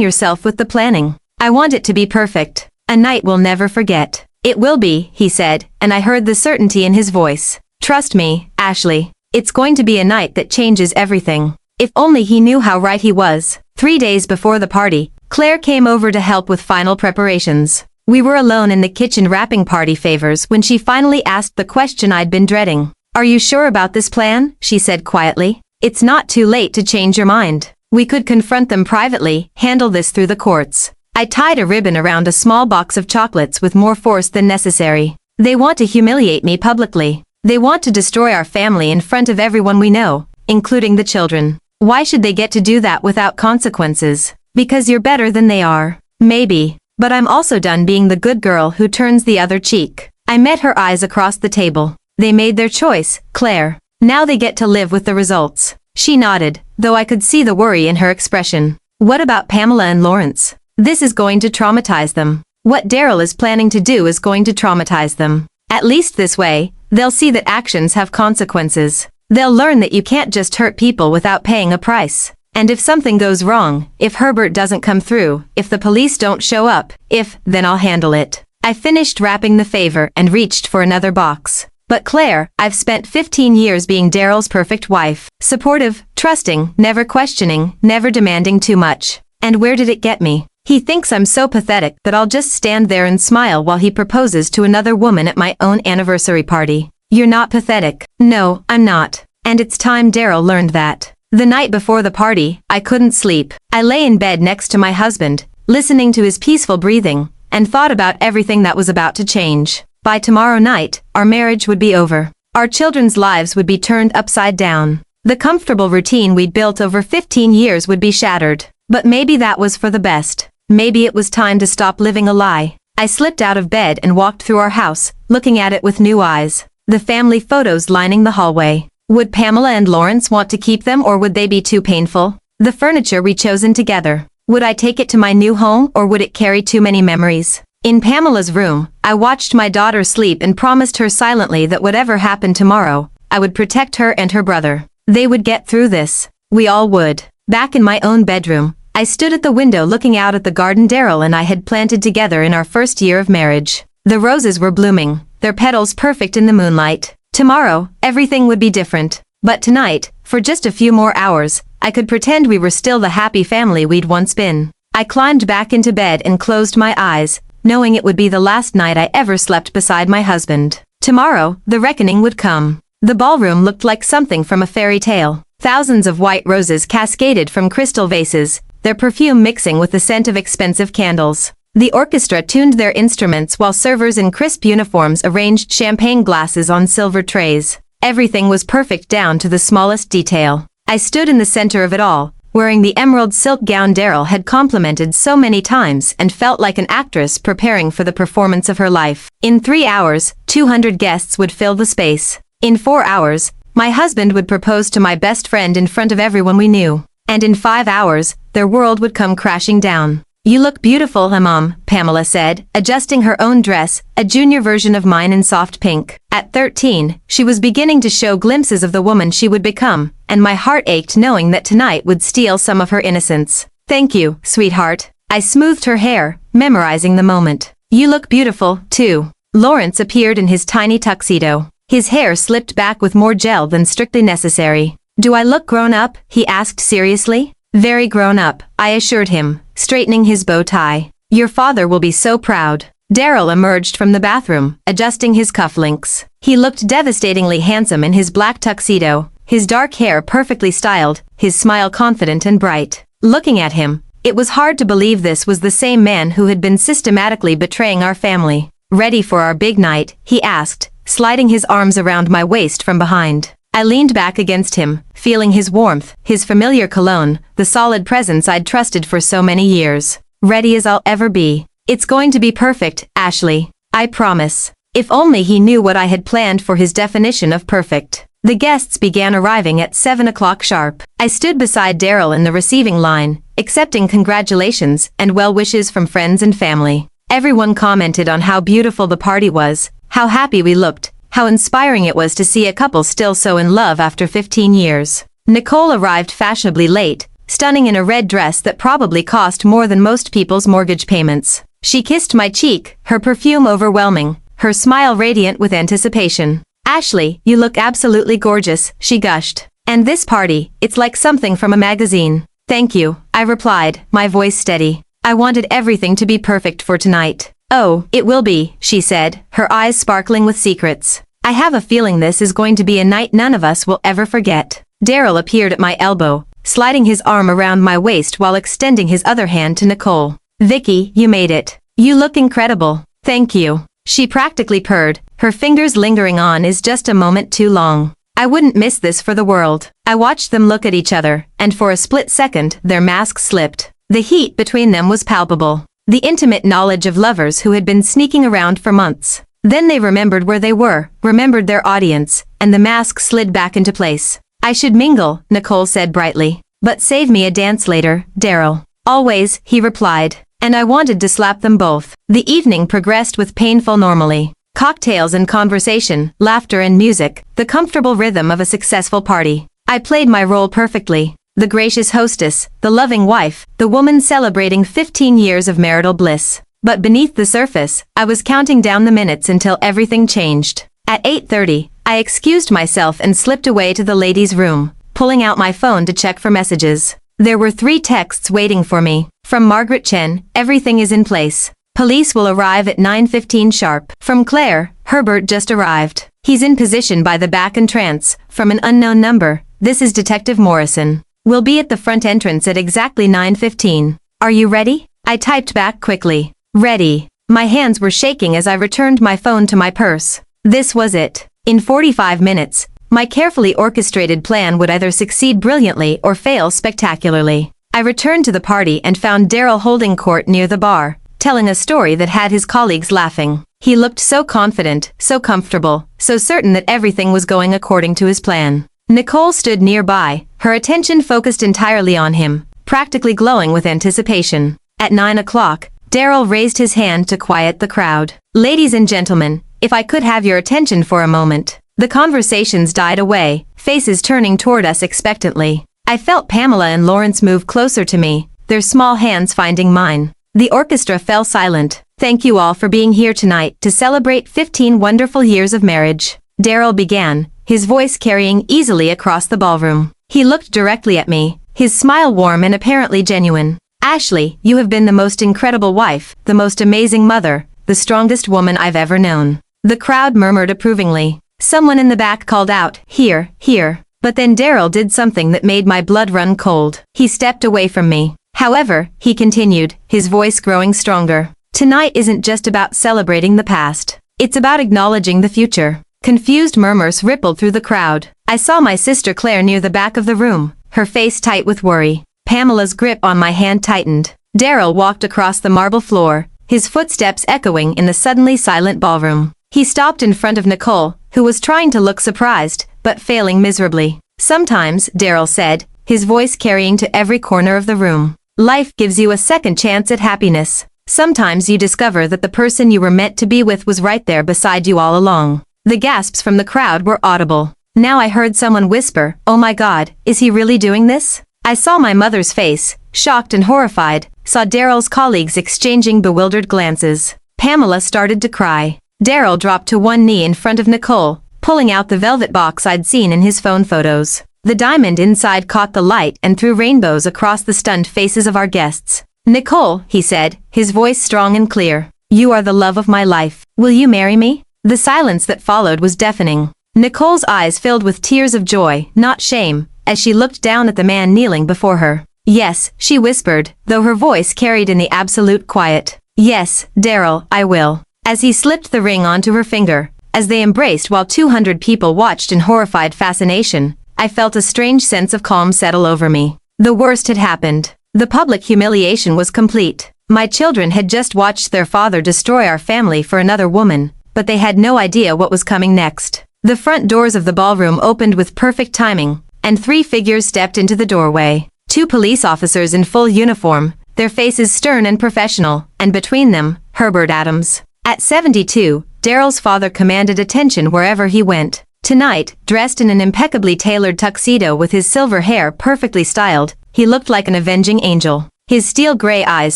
yourself with the planning. I want it to be perfect. A night we'll never forget." "It will be," he said, and I heard the certainty in his voice. "Trust me, Ashley. It's going to be a night that changes everything." If only he knew how right he was. 3 days before the party, Claire came over to help with final preparations. We were alone in the kitchen wrapping party favors when she finally asked the question I'd been dreading. "Are you sure about this plan?" she said quietly. "It's not too late to change your mind." We could confront them privately, handle this through the courts. I tied a ribbon around a small box of chocolates with more force than necessary. They want to humiliate me publicly. They want to destroy our family in front of everyone we know, including the children. Why should they get to do that without consequences? Because you're better than they are. Maybe. But I'm also done being the good girl who turns the other cheek. I met her eyes across the table. They made their choice, Claire. Now they get to live with the results. She nodded, though I could see the worry in her expression. What about Pamela and Lawrence? This is going to traumatize them. What Daryl is planning to do is going to traumatize them. At least this way, they'll see that actions have consequences. They'll learn that you can't just hurt people without paying a price. And if something goes wrong, if Herbert doesn't come through, if the police don't show up, then I'll handle it. I finished wrapping the favor and reached for another box. But Claire, I've spent 15 years being Daryl's perfect wife. Supportive, trusting, never questioning, never demanding too much. And where did it get me? He thinks I'm so pathetic that I'll just stand there and smile while he proposes to another woman at my own anniversary party. You're not pathetic. No, I'm not. And it's time Daryl learned that. The night before the party, I couldn't sleep. I lay in bed next to my husband, listening to his peaceful breathing, and thought about everything that was about to change. By tomorrow night, our marriage would be over. Our children's lives would be turned upside down. The comfortable routine we'd built over 15 years would be shattered. But maybe that was for the best. Maybe it was time to stop living a lie. I slipped out of bed and walked through our house, looking at it with new eyes. The family photos lining the hallway. Would Pamela and Lawrence want to keep them, or would they be too painful? The furniture we chosen together. Would I take it to my new home, or would it carry too many memories? In Pamela's room, I watched my daughter sleep and promised her silently that whatever happened tomorrow, I would protect her and her brother. They would get through this. We all would. Back in my own bedroom, I stood at the window looking out at the garden Daryl and I had planted together in our first year of marriage. The roses were blooming, their petals perfect in the moonlight. Tomorrow, everything would be different. But tonight, for just a few more hours, I could pretend we were still the happy family we'd once been. I climbed back into bed and closed my eyes, knowing it would be the last night I ever slept beside my husband. Tomorrow, the reckoning would come. The ballroom looked like something from a fairy tale. Thousands of white roses cascaded from crystal vases, their perfume mixing with the scent of expensive candles. The orchestra tuned their instruments while servers in crisp uniforms arranged champagne glasses on silver trays. Everything was perfect down to the smallest detail. I stood in the center of it all, wearing the emerald silk gown Daryl had complimented so many times and felt like an actress preparing for the performance of her life. In 3 hours, 200 guests would fill the space. In 4 hours, my husband would propose to my best friend in front of everyone we knew. And in 5 hours, their world would come crashing down. You look beautiful, Mom, Pamela said, adjusting her own dress, a junior version of mine in soft pink. At 13, she was beginning to show glimpses of the woman she would become, and my heart ached knowing that tonight would steal some of her innocence. Thank you, sweetheart. I smoothed her hair, memorizing the moment. You look beautiful, too. Lawrence appeared in his tiny tuxedo. His hair slipped back with more gel than strictly necessary. Do I look grown up? He asked seriously. Very grown up, I assured him, straightening his bow tie. Your father will be so proud. Daryl emerged from the bathroom, adjusting his cufflinks. He looked devastatingly handsome in his black tuxedo, his dark hair perfectly styled, his smile confident and bright. Looking at him, it was hard to believe this was the same man who had been systematically betraying our family. Ready for our big night? He asked, sliding his arms around my waist from behind. I leaned back against him, feeling his warmth, his familiar cologne, the solid presence I'd trusted for so many years. Ready as I'll ever be. It's going to be perfect, Ashley. I promise. If only he knew what I had planned for his definition of perfect. The guests began arriving at 7 o'clock sharp. I stood beside Daryl in the receiving line, accepting congratulations and well wishes from friends and family. Everyone commented on how beautiful the party was, how happy we looked, how inspiring it was to see a couple still so in love after 15 years. Nicole arrived fashionably late, stunning in a red dress that probably cost more than most people's mortgage payments. She kissed my cheek, her perfume overwhelming, her smile radiant with anticipation. Ashley, you look absolutely gorgeous, she gushed. And this party, it's like something from a magazine. Thank you, I replied, my voice steady. I wanted everything to be perfect for tonight. Oh, it will be, she said, her eyes sparkling with secrets. I have a feeling this is going to be a night none of us will ever forget. Daryl appeared at my elbow, sliding his arm around my waist while extending his other hand to Nicole. "Vicky, you made it. You look incredible. Thank you." She practically purred, her fingers lingering on is just a moment too long. I wouldn't miss this for the world. I watched them look at each other, and for a split second, their masks slipped. The heat between them was palpable. The intimate knowledge of lovers who had been sneaking around for months. Then they remembered where they were, remembered their audience, and the mask slid back into place. "I should mingle," Nicole said brightly. "But save me a dance later, Daryl." "Always," he replied. And I wanted to slap them both. The evening progressed with painful normalcy. Cocktails and conversation, laughter and music, the comfortable rhythm of a successful party. I played my role perfectly. The gracious hostess, the loving wife, the woman celebrating 15 years of marital bliss. But beneath the surface, I was counting down the minutes until everything changed. At 8:30, I excused myself and slipped away to the ladies' room, pulling out my phone to check for messages. There were 3 texts waiting for me. From Margaret Chen, "Everything is in place. Police will arrive at 9:15 sharp." From Claire, "Herbert just arrived. He's in position by the back entrance." From an unknown number, "This is Detective Morrison. We'll be at the front entrance at exactly 9:15. Are you ready?" I typed back quickly. "Ready." My hands were shaking as I returned my phone to my purse. This was it. In 45 minutes, my carefully orchestrated plan would either succeed brilliantly or fail spectacularly. I returned to the party and found Daryl holding court near the bar, telling a story that had his colleagues laughing. He looked so confident, so comfortable, so certain that everything was going according to his plan. Nicole stood nearby, her attention focused entirely on him, practically glowing with anticipation. At 9 o'clock, Daryl raised his hand to quiet the crowd. "Ladies and gentlemen, if I could have your attention for a moment." The conversations died away, faces turning toward us expectantly. I felt Pamela and Lawrence move closer to me, their small hands finding mine. The orchestra fell silent. "Thank you all for being here tonight to celebrate 15 wonderful years of marriage," Daryl began, his voice carrying easily across the ballroom. He looked directly at me, his smile warm and apparently genuine. "Ashley, you have been the most incredible wife, the most amazing mother, the strongest woman I've ever known." The crowd murmured approvingly. Someone in the back called out, "Here, here." But then Daryl did something that made my blood run cold. He stepped away from me. "However," he continued, his voice growing stronger, "tonight isn't just about celebrating the past. It's about acknowledging the future." Confused murmurs rippled through the crowd. I saw my sister Claire near the back of the room, her face tight with worry. Pamela's grip on my hand tightened. Daryl walked across the marble floor, his footsteps echoing in the suddenly silent ballroom. He stopped in front of Nicole, who was trying to look surprised, but failing miserably. "Sometimes," Daryl said, his voice carrying to every corner of the room, "life gives you a second chance at happiness. Sometimes you discover that the person you were meant to be with was right there beside you all along." The gasps from the crowd were audible. Now I heard someone whisper, "Oh my God, is he really doing this?" I saw my mother's face, shocked and horrified, saw Daryl's colleagues exchanging bewildered glances. Pamela started to cry. Daryl dropped to one knee in front of Nicole, pulling out the velvet box I'd seen in his phone photos. The diamond inside caught the light and threw rainbows across the stunned faces of our guests. "Nicole," he said, his voice strong and clear, "you are the love of my life. Will you marry me?" The silence that followed was deafening. Nicole's eyes filled with tears of joy, not shame, as she looked down at the man kneeling before her. "Yes," she whispered, though her voice carried in the absolute quiet. "Yes, Daryl, I will." As he slipped the ring onto her finger, as they embraced while 200 people watched in horrified fascination, I felt a strange sense of calm settle over me. The worst had happened. The public humiliation was complete. My children had just watched their father destroy our family for another woman, but they had no idea what was coming next. The front doors of the ballroom opened with perfect timing, and 3 figures stepped into the doorway. 2 police officers in full uniform, their faces stern and professional, and between them, Herbert Adams. At 72, Daryl's father commanded attention wherever he went. Tonight, dressed in an impeccably tailored tuxedo with his silver hair perfectly styled, he looked like an avenging angel. His steel gray eyes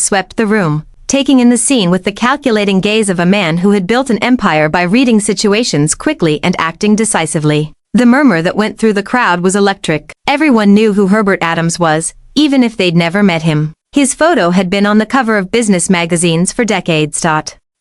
swept the room, taking in the scene with the calculating gaze of a man who had built an empire by reading situations quickly and acting decisively. The murmur that went through the crowd was electric. Everyone knew who Herbert Adams was, even if they'd never met him. His photo had been on the cover of business magazines for decades.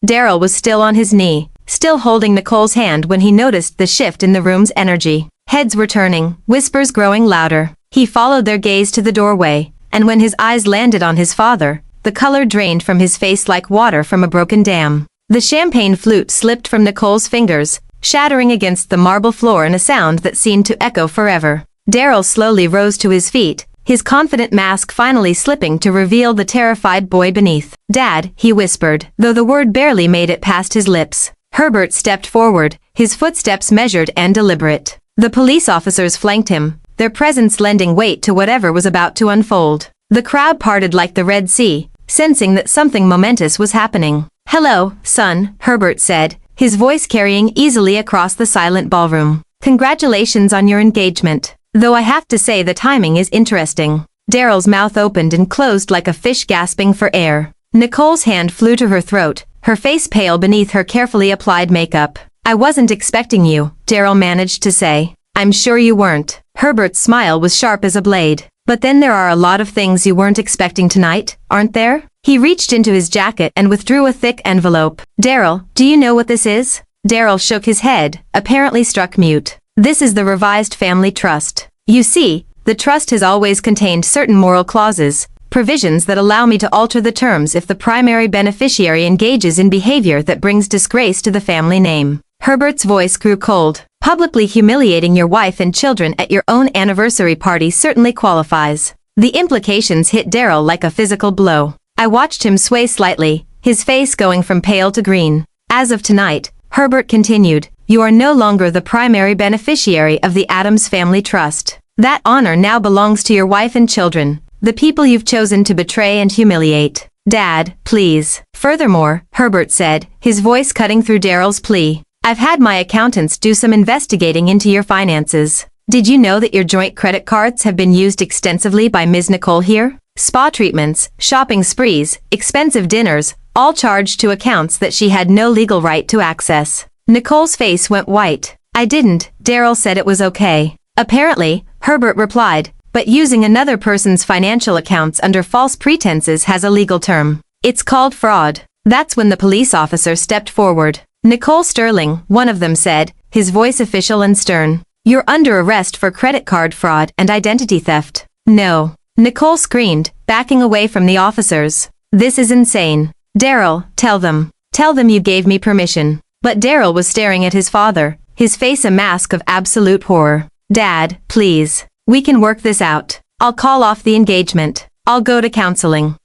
Daryl was still on his knee, still holding Nicole's hand when he noticed the shift in the room's energy. Heads were turning, whispers growing louder. He followed their gaze to the doorway, and when his eyes landed on his father, the color drained from his face like water from a broken dam. The champagne flute slipped from Nicole's fingers, shattering against the marble floor in a sound that seemed to echo forever. Daryl slowly rose to his feet, his confident mask finally slipping to reveal the terrified boy beneath. "Dad," he whispered, though the word barely made it past his lips. Herbert stepped forward, his footsteps measured and deliberate. The police officers flanked him, their presence lending weight to whatever was about to unfold. The crowd parted like the Red Sea, sensing that something momentous was happening. "Hello, son," Herbert said, his voice carrying easily across the silent ballroom. "Congratulations on your engagement. Though I have to say the timing is interesting." Daryl's mouth opened and closed like a fish gasping for air. Nicole's hand flew to her throat, her face pale beneath her carefully applied makeup. "I wasn't expecting you," Daryl managed to say. "I'm sure you weren't." Herbert's smile was sharp as a blade. "But then there are a lot of things you weren't expecting tonight, aren't there?" He reached into his jacket and withdrew a thick envelope. "Daryl, do you know what this is?" Daryl shook his head, apparently struck mute. "This is the revised family trust. You see, the trust has always contained certain moral clauses, provisions that allow me to alter the terms if the primary beneficiary engages in behavior that brings disgrace to the family name." Herbert's voice grew cold. "Publicly humiliating your wife and children at your own anniversary party certainly qualifies." The implications hit Daryl like a physical blow. I watched him sway slightly, his face going from pale to green. "As of tonight," Herbert continued, "you are no longer the primary beneficiary of the Addams Family Trust. That honor now belongs to your wife and children, the people you've chosen to betray and humiliate. Dad, please." "Furthermore," Herbert said, his voice cutting through Daryl's plea, "I've had my accountants do some investigating into your finances. Did you know that your joint credit cards have been used extensively by Ms. Nicole here? Spa treatments, shopping sprees, expensive dinners, all charged to accounts that she had no legal right to access." Nicole's face went white. "I didn't," Daryl said it was okay. "Apparently," Herbert replied, "but using another person's financial accounts under false pretenses has a legal term. It's called fraud." That's when the police officer stepped forward. "Nicole Sterling," one of them said, his voice official and stern. "You're under arrest for credit card fraud and identity theft." "No." Nicole screamed, backing away from the officers. "This is insane. Daryl, tell them. Tell them you gave me permission." But Daryl was staring at his father, his face a mask of absolute horror. "Dad, please. We can work this out. I'll call off the engagement. I'll go to counseling.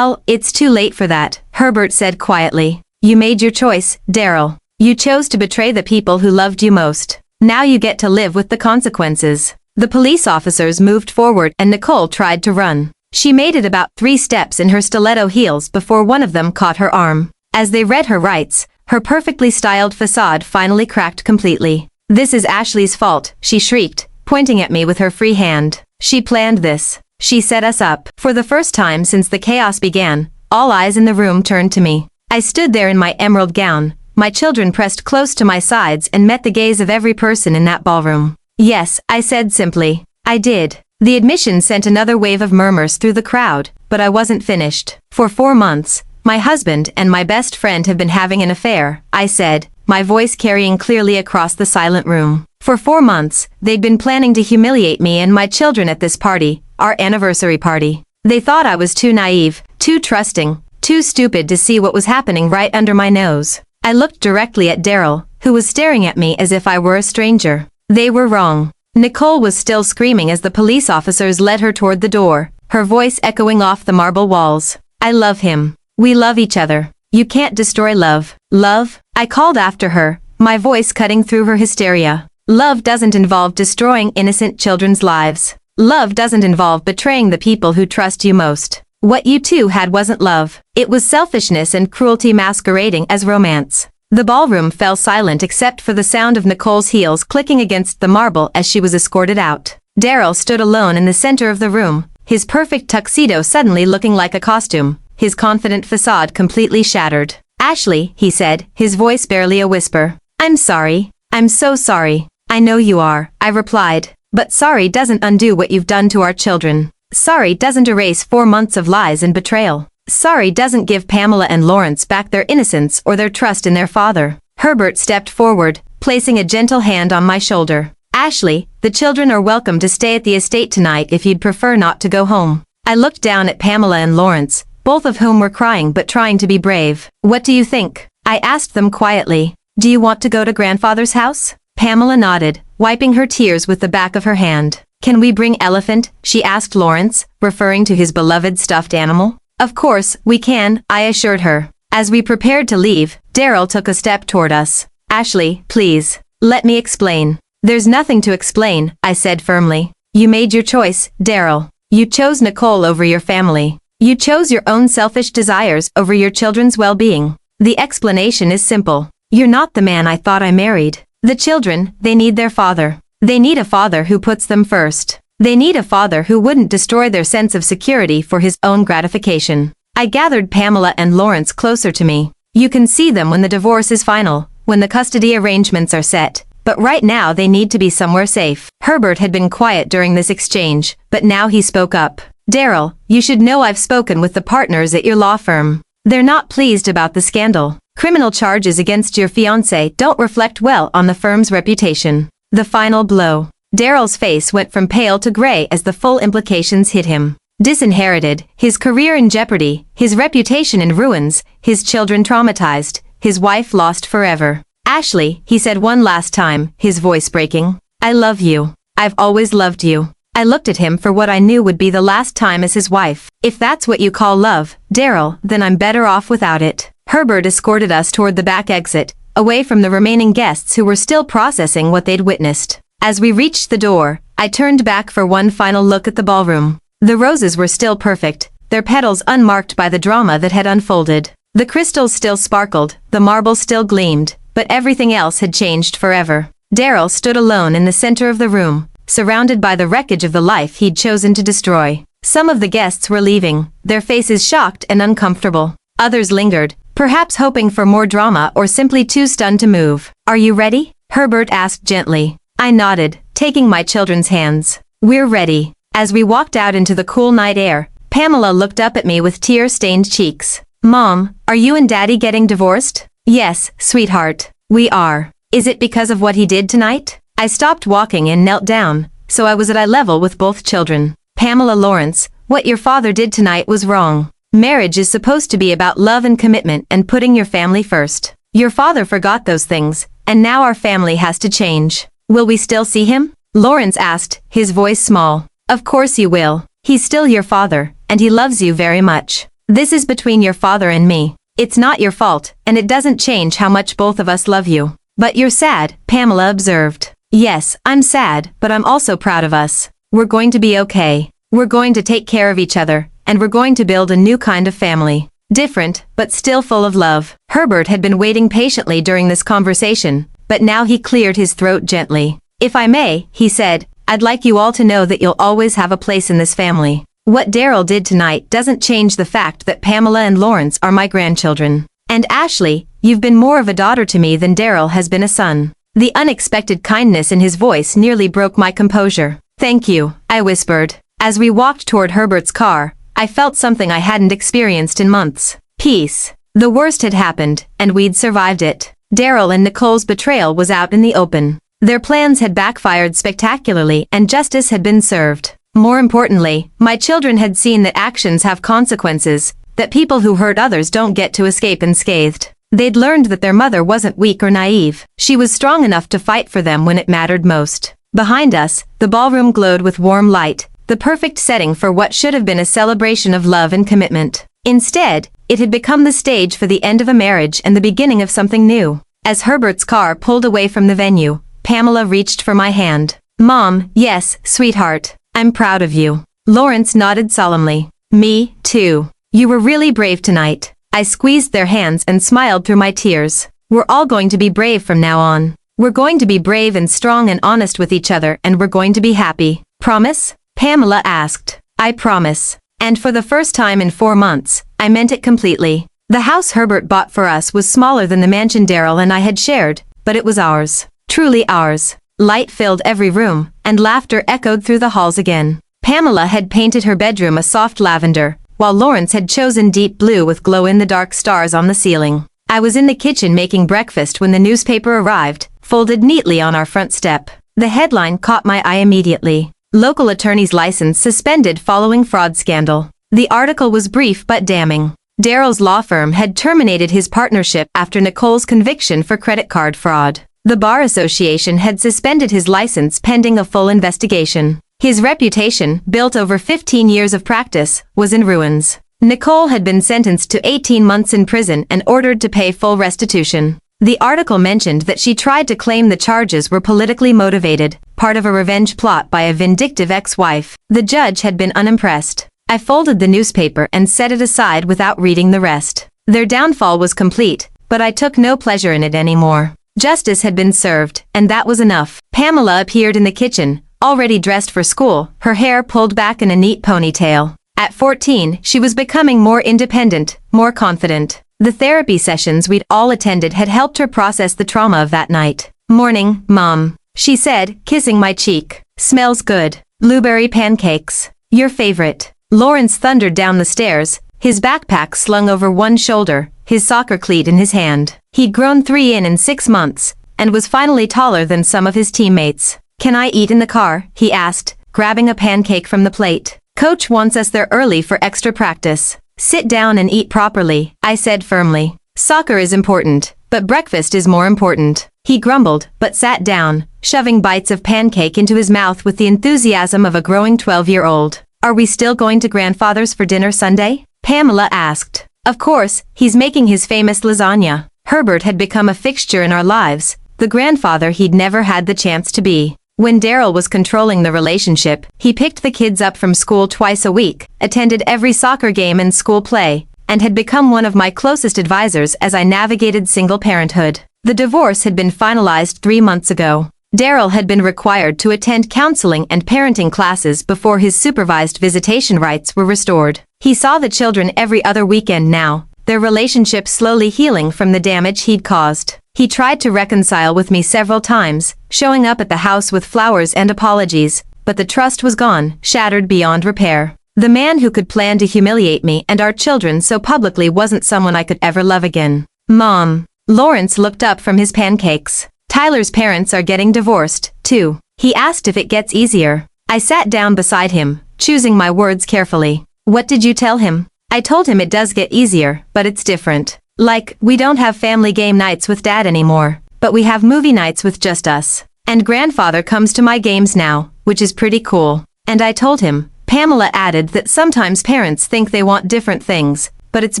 It's too late for that," Herbert said quietly. "You made your choice, Daryl. You chose to betray the people who loved you most. Now you get to live with the consequences." The police officers moved forward and Nicole tried to run. She made it about 3 steps in her stiletto heels before one of them caught her arm. As they read her rights, her perfectly styled facade finally cracked completely. "This is Ashley's fault," she shrieked, pointing at me with her free hand. "She planned this. She set us up." For the first time since the chaos began, all eyes in the room turned to me. I stood there in my emerald gown, my children pressed close to my sides and met the gaze of every person in that ballroom. "Yes," I said simply. "I did." The admission sent another wave of murmurs through the crowd, but I wasn't finished. "For 4 months, my husband and my best friend have been having an affair," I said, my voice carrying clearly across the silent room. "For 4 months, they'd been planning to humiliate me and my children at this party, our anniversary party. They thought I was too naive, too trusting, too stupid to see what was happening right under my nose." I looked directly at Daryl, who was staring at me as if I were a stranger. They were wrong. Nicole was still screaming as the police officers led her toward the door, her voice echoing off the marble walls. "I love him. We love each other. You can't destroy love." "Love?" I called after her, my voice cutting through her hysteria. "Love doesn't involve destroying innocent children's lives. Love doesn't involve betraying the people who trust you most. What you two had wasn't love. It was selfishness and cruelty masquerading as romance." The ballroom fell silent except for the sound of Nicole's heels clicking against the marble as she was escorted out. Daryl stood alone in the center of the room, his perfect tuxedo suddenly looking like a costume, his confident facade completely shattered. "Ashley," he said, his voice barely a whisper. "I'm sorry. I'm so sorry." "I know you are," I replied. "But sorry doesn't undo what you've done to our children. Sorry doesn't erase 4 months of lies and betrayal. Sorry doesn't give Pamela and Lawrence back their innocence or their trust in their father." Herbert stepped forward, placing a gentle hand on my shoulder. Ashley, the children are welcome to stay at the estate tonight if you'd prefer not to go home. I looked down at Pamela and Lawrence, both of whom were crying but trying to be brave. What do you think? I asked them quietly. Do you want to go to grandfather's house? Pamela nodded, wiping her tears with the back of her hand. Can we bring Elephant? She asked Lawrence, referring to his beloved stuffed animal. Of course, we can, I assured her. As we prepared to leave, Daryl took a step toward us. Ashley, please. Let me explain. There's nothing to explain, I said firmly. You made your choice, Daryl. You chose Nicole over your family. You chose your own selfish desires over your children's well-being. The explanation is simple. You're not the man I thought I married. The children, they need their father. They need a father who puts them first. They need a father who wouldn't destroy their sense of security for his own gratification. I gathered Pamela and Lawrence closer to me. You can see them when the divorce is final, when the custody arrangements are set. But right now they need to be somewhere safe. Herbert had been quiet during this exchange, but now he spoke up. Daryl, you should know I've spoken with the partners at your law firm. They're not pleased about the scandal. Criminal charges against your fiancé don't reflect well on the firm's reputation. The final blow. Daryl's face went from pale to gray as the full implications hit him. Disinherited, his career in jeopardy, his reputation in ruins, his children traumatized, his wife lost forever. Ashley, he said one last time, his voice breaking. I love you. I've always loved you. I looked at him for what I knew would be the last time as his wife. If that's what you call love, Daryl, then I'm better off without it. Herbert escorted us toward the back exit, away from the remaining guests who were still processing what they'd witnessed. As we reached the door, I turned back for one final look at the ballroom. The roses were still perfect, their petals unmarked by the drama that had unfolded. The crystals still sparkled, the marble still gleamed, but everything else had changed forever. Daryl stood alone in the center of the room, surrounded by the wreckage of the life he'd chosen to destroy. Some of the guests were leaving, their faces shocked and uncomfortable. Others lingered, perhaps hoping for more drama or simply too stunned to move. Are you ready? Herbert asked gently. I nodded, taking my children's hands. We're ready. As we walked out into the cool night air, Pamela looked up at me with tear-stained cheeks. Mom, are you and Daddy getting divorced? Yes, sweetheart, we are. Is it because of what he did tonight? I stopped walking and knelt down, so I was at eye level with both children. Pamela, Lawrence, what your father did tonight was wrong. Marriage is supposed to be about love and commitment and putting your family first. Your father forgot those things, and now our family has to change. Will we still see him? Lawrence asked, his voice small. Of course you will. He's still your father, and he loves you very much. This is between your father and me. It's not your fault, and it doesn't change how much both of us love you. But you're sad, Pamela observed. Yes, I'm sad, but I'm also proud of us. We're going to be okay. We're going to take care of each other, and we're going to build a new kind of family. Different, but still full of love. Herbert had been waiting patiently during this conversation, but now he cleared his throat gently. If I may, he said, I'd like you all to know that you'll always have a place in this family. What Daryl did tonight doesn't change the fact that Pamela and Lawrence are my grandchildren. And Ashley, you've been more of a daughter to me than Daryl has been a son. The unexpected kindness in his voice nearly broke my composure. Thank you, I whispered. As we walked toward Herbert's car, I felt something I hadn't experienced in months. Peace. The worst had happened, and we'd survived it. Daryl and Nicole's betrayal was out in the open. Their plans had backfired spectacularly and justice had been served. More importantly, my children had seen that actions have consequences, that people who hurt others don't get to escape unscathed. They'd learned that their mother wasn't weak or naive. She was strong enough to fight for them when it mattered most. Behind us, the ballroom glowed with warm light, the perfect setting for what should have been a celebration of love and commitment. Instead, it had become the stage for the end of a marriage and the beginning of something new. As Herbert's car pulled away from the venue, Pamela reached for my hand. Mom, yes, sweetheart, I'm proud of you. Lawrence nodded solemnly. Me, too. You were really brave tonight. I squeezed their hands and smiled through my tears. We're all going to be brave from now on. We're going to be brave and strong and honest with each other, and we're going to be happy. Promise? Pamela asked. I promise. And for the first time in 4 months, I meant it completely. The house Herbert bought for us was smaller than the mansion Daryl and I had shared, but it was ours. Truly ours. Light filled every room, and laughter echoed through the halls again. Pamela had painted her bedroom a soft lavender, while Lawrence had chosen deep blue with glow-in-the-dark stars on the ceiling. I was in the kitchen making breakfast when the newspaper arrived, folded neatly on our front step. The headline caught my eye immediately. Local attorney's license suspended following fraud scandal. The article was brief but damning. Daryl's law firm had terminated his partnership after Nicole's conviction for credit card fraud. The Bar Association had suspended his license pending a full investigation. His reputation, built over 15 years of practice, was in ruins. Nicole had been sentenced to 18 months in prison and ordered to pay full restitution. The article mentioned that she tried to claim the charges were politically motivated, part of a revenge plot by a vindictive ex-wife. The judge had been unimpressed. I folded the newspaper and set it aside without reading the rest. Their downfall was complete, but I took no pleasure in it anymore. Justice had been served, and that was enough. Pamela appeared in the kitchen, already dressed for school, her hair pulled back in a neat ponytail. At 14, she was becoming more independent, more confident. The therapy sessions we'd all attended had helped her process the trauma of that night. "Morning, Mom," she said, kissing my cheek. "Smells good. Blueberry pancakes. Your favorite." Lawrence thundered down the stairs, his backpack slung over one shoulder, his soccer cleat in his hand. He'd grown 3 in 6 months, and was finally taller than some of his teammates. "Can I eat in the car?" he asked, grabbing a pancake from the plate. "Coach wants us there early for extra practice." "Sit down and eat properly," I said firmly. "Soccer is important, but breakfast is more important." He grumbled, but sat down, shoving bites of pancake into his mouth with the enthusiasm of a growing 12-year-old. "Are we still going to grandfather's for dinner Sunday?" Pamela asked. "Of course, he's making his famous lasagna." Herbert had become a fixture in our lives, the grandfather he'd never had the chance to be. When Daryl was controlling the relationship, he picked the kids up from school twice a week, attended every soccer game and school play, and had become one of my closest advisors as I navigated single parenthood. The divorce had been finalized 3 months ago. Daryl had been required to attend counseling and parenting classes before his supervised visitation rights were restored. He saw the children every other weekend now, their relationship slowly healing from the damage he'd caused. He tried to reconcile with me several times, showing up at the house with flowers and apologies, but the trust was gone, shattered beyond repair. The man who could plan to humiliate me and our children so publicly wasn't someone I could ever love again. "Mom." Lawrence looked up from his pancakes. "Tyler's parents are getting divorced, too." He asked if it gets easier. I sat down beside him, choosing my words carefully. "What did you tell him?" I told him it does get easier, but it's different. Like, we don't have family game nights with Dad anymore, but we have movie nights with just us. And grandfather comes to my games now, which is pretty cool. And I told him. Pamela added that sometimes parents think they want different things, but it's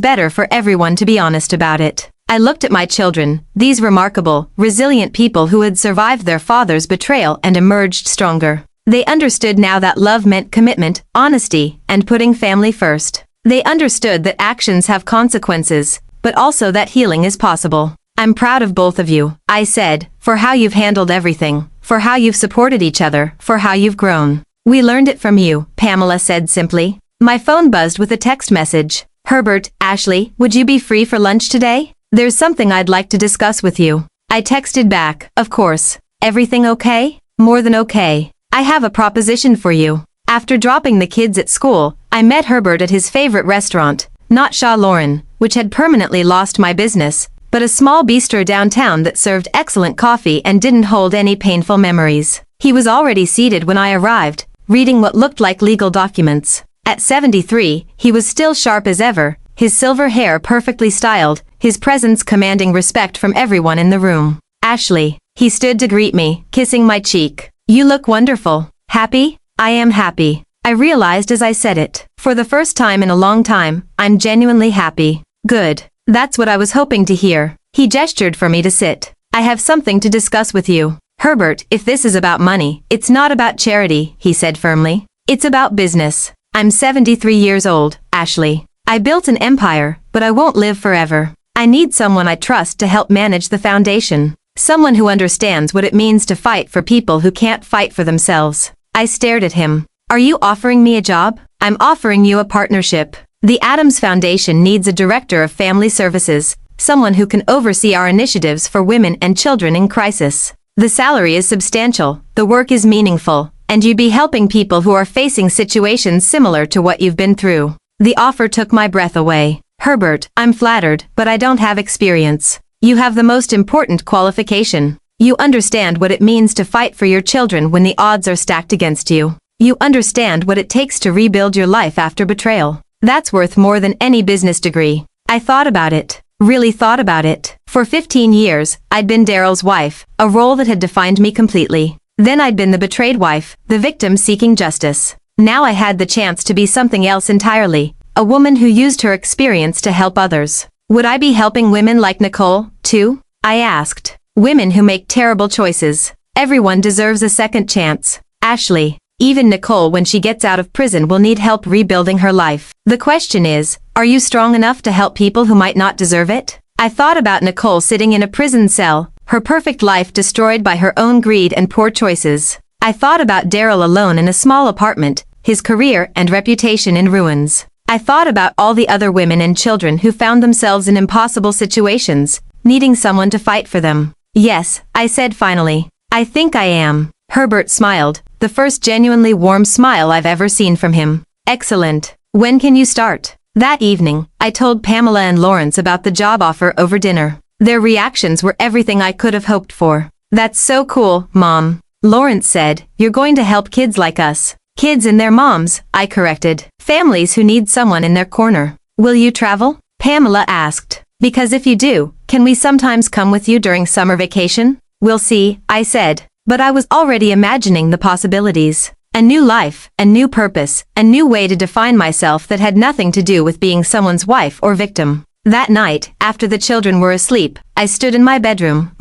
better for everyone to be honest about it. I looked at my children, these remarkable, resilient people who had survived their father's betrayal and emerged stronger. They understood now that love meant commitment, honesty, and putting family first. They understood that actions have consequences, but also that healing is possible. "I'm proud of both of you," I said, "for how you've handled everything, for how you've supported each other, for how you've grown." "We learned it from you," Pamela said simply. My phone buzzed with a text message. "Herbert, Ashley, would you be free for lunch today? There's something I'd like to discuss with you." I texted back, "Of course. Everything okay?" "More than okay. I have a proposition for you." After dropping the kids at school, I met Herbert at his favorite restaurant, not Shaw Lauren, which had permanently lost my business, but a small bistro downtown that served excellent coffee and didn't hold any painful memories. He was already seated when I arrived, reading what looked like legal documents. At 73, he was still sharp as ever, his silver hair perfectly styled, his presence commanding respect from everyone in the room. "Ashley." He stood to greet me, kissing my cheek. "You look wonderful." "Happy?" "I am happy." I realized as I said it. For the first time in a long time, I'm genuinely happy. "Good. That's what I was hoping to hear." He gestured for me to sit. "I have something to discuss with you." "Herbert, if this is about money, it's not about charity," he said firmly. "It's about business. I'm 73 years old, Ashley. I built an empire, but I won't live forever. I need someone I trust to help manage the foundation. Someone who understands what it means to fight for people who can't fight for themselves." I stared at him. "Are you offering me a job?" "I'm offering you a partnership. The Adams Foundation needs a director of family services, someone who can oversee our initiatives for women and children in crisis. The salary is substantial, the work is meaningful, and you'd be helping people who are facing situations similar to what you've been through." The offer took my breath away. "Herbert, I'm flattered, but I don't have experience. You have the most important qualification. You understand what it means to fight for your children when the odds are stacked against you. You understand what it takes to rebuild your life after betrayal. That's worth more than any business degree. I thought about it. Really thought about it. For 15 years, I'd been Daryl's wife, a role that had defined me completely. Then I'd been the betrayed wife, the victim seeking justice. Now I had the chance to be something else entirely, a woman who used her experience to help others. Would I be helping women like Nicole, too? I asked. Women who make terrible choices. Everyone deserves a second chance. Ashley. Even Nicole, when she gets out of prison, will need help rebuilding her life. The question is, are you strong enough to help people who might not deserve it? I thought about Nicole sitting in a prison cell, her perfect life destroyed by her own greed and poor choices. I thought about Daryl alone in a small apartment, his career and reputation in ruins. I thought about all the other women and children who found themselves in impossible situations, needing someone to fight for them. Yes, I said finally. I think I am. Herbert smiled, the first genuinely warm smile I've ever seen from him. Excellent. When can you start? That evening, I told Pamela and Lawrence about the job offer over dinner. Their reactions were everything I could have hoped for. That's so cool, Mom. Lawrence said, you're going to help kids like us. Kids and their moms, I corrected. Families who need someone in their corner. Will you travel? Pamela asked. Because if you do, can we sometimes come with you during summer vacation? We'll see, I said. But I was already imagining the possibilities. A new life, a new purpose, a new way to define myself that had nothing to do with being someone's wife or victim. That night, after the children were asleep, I stood in my bedroom,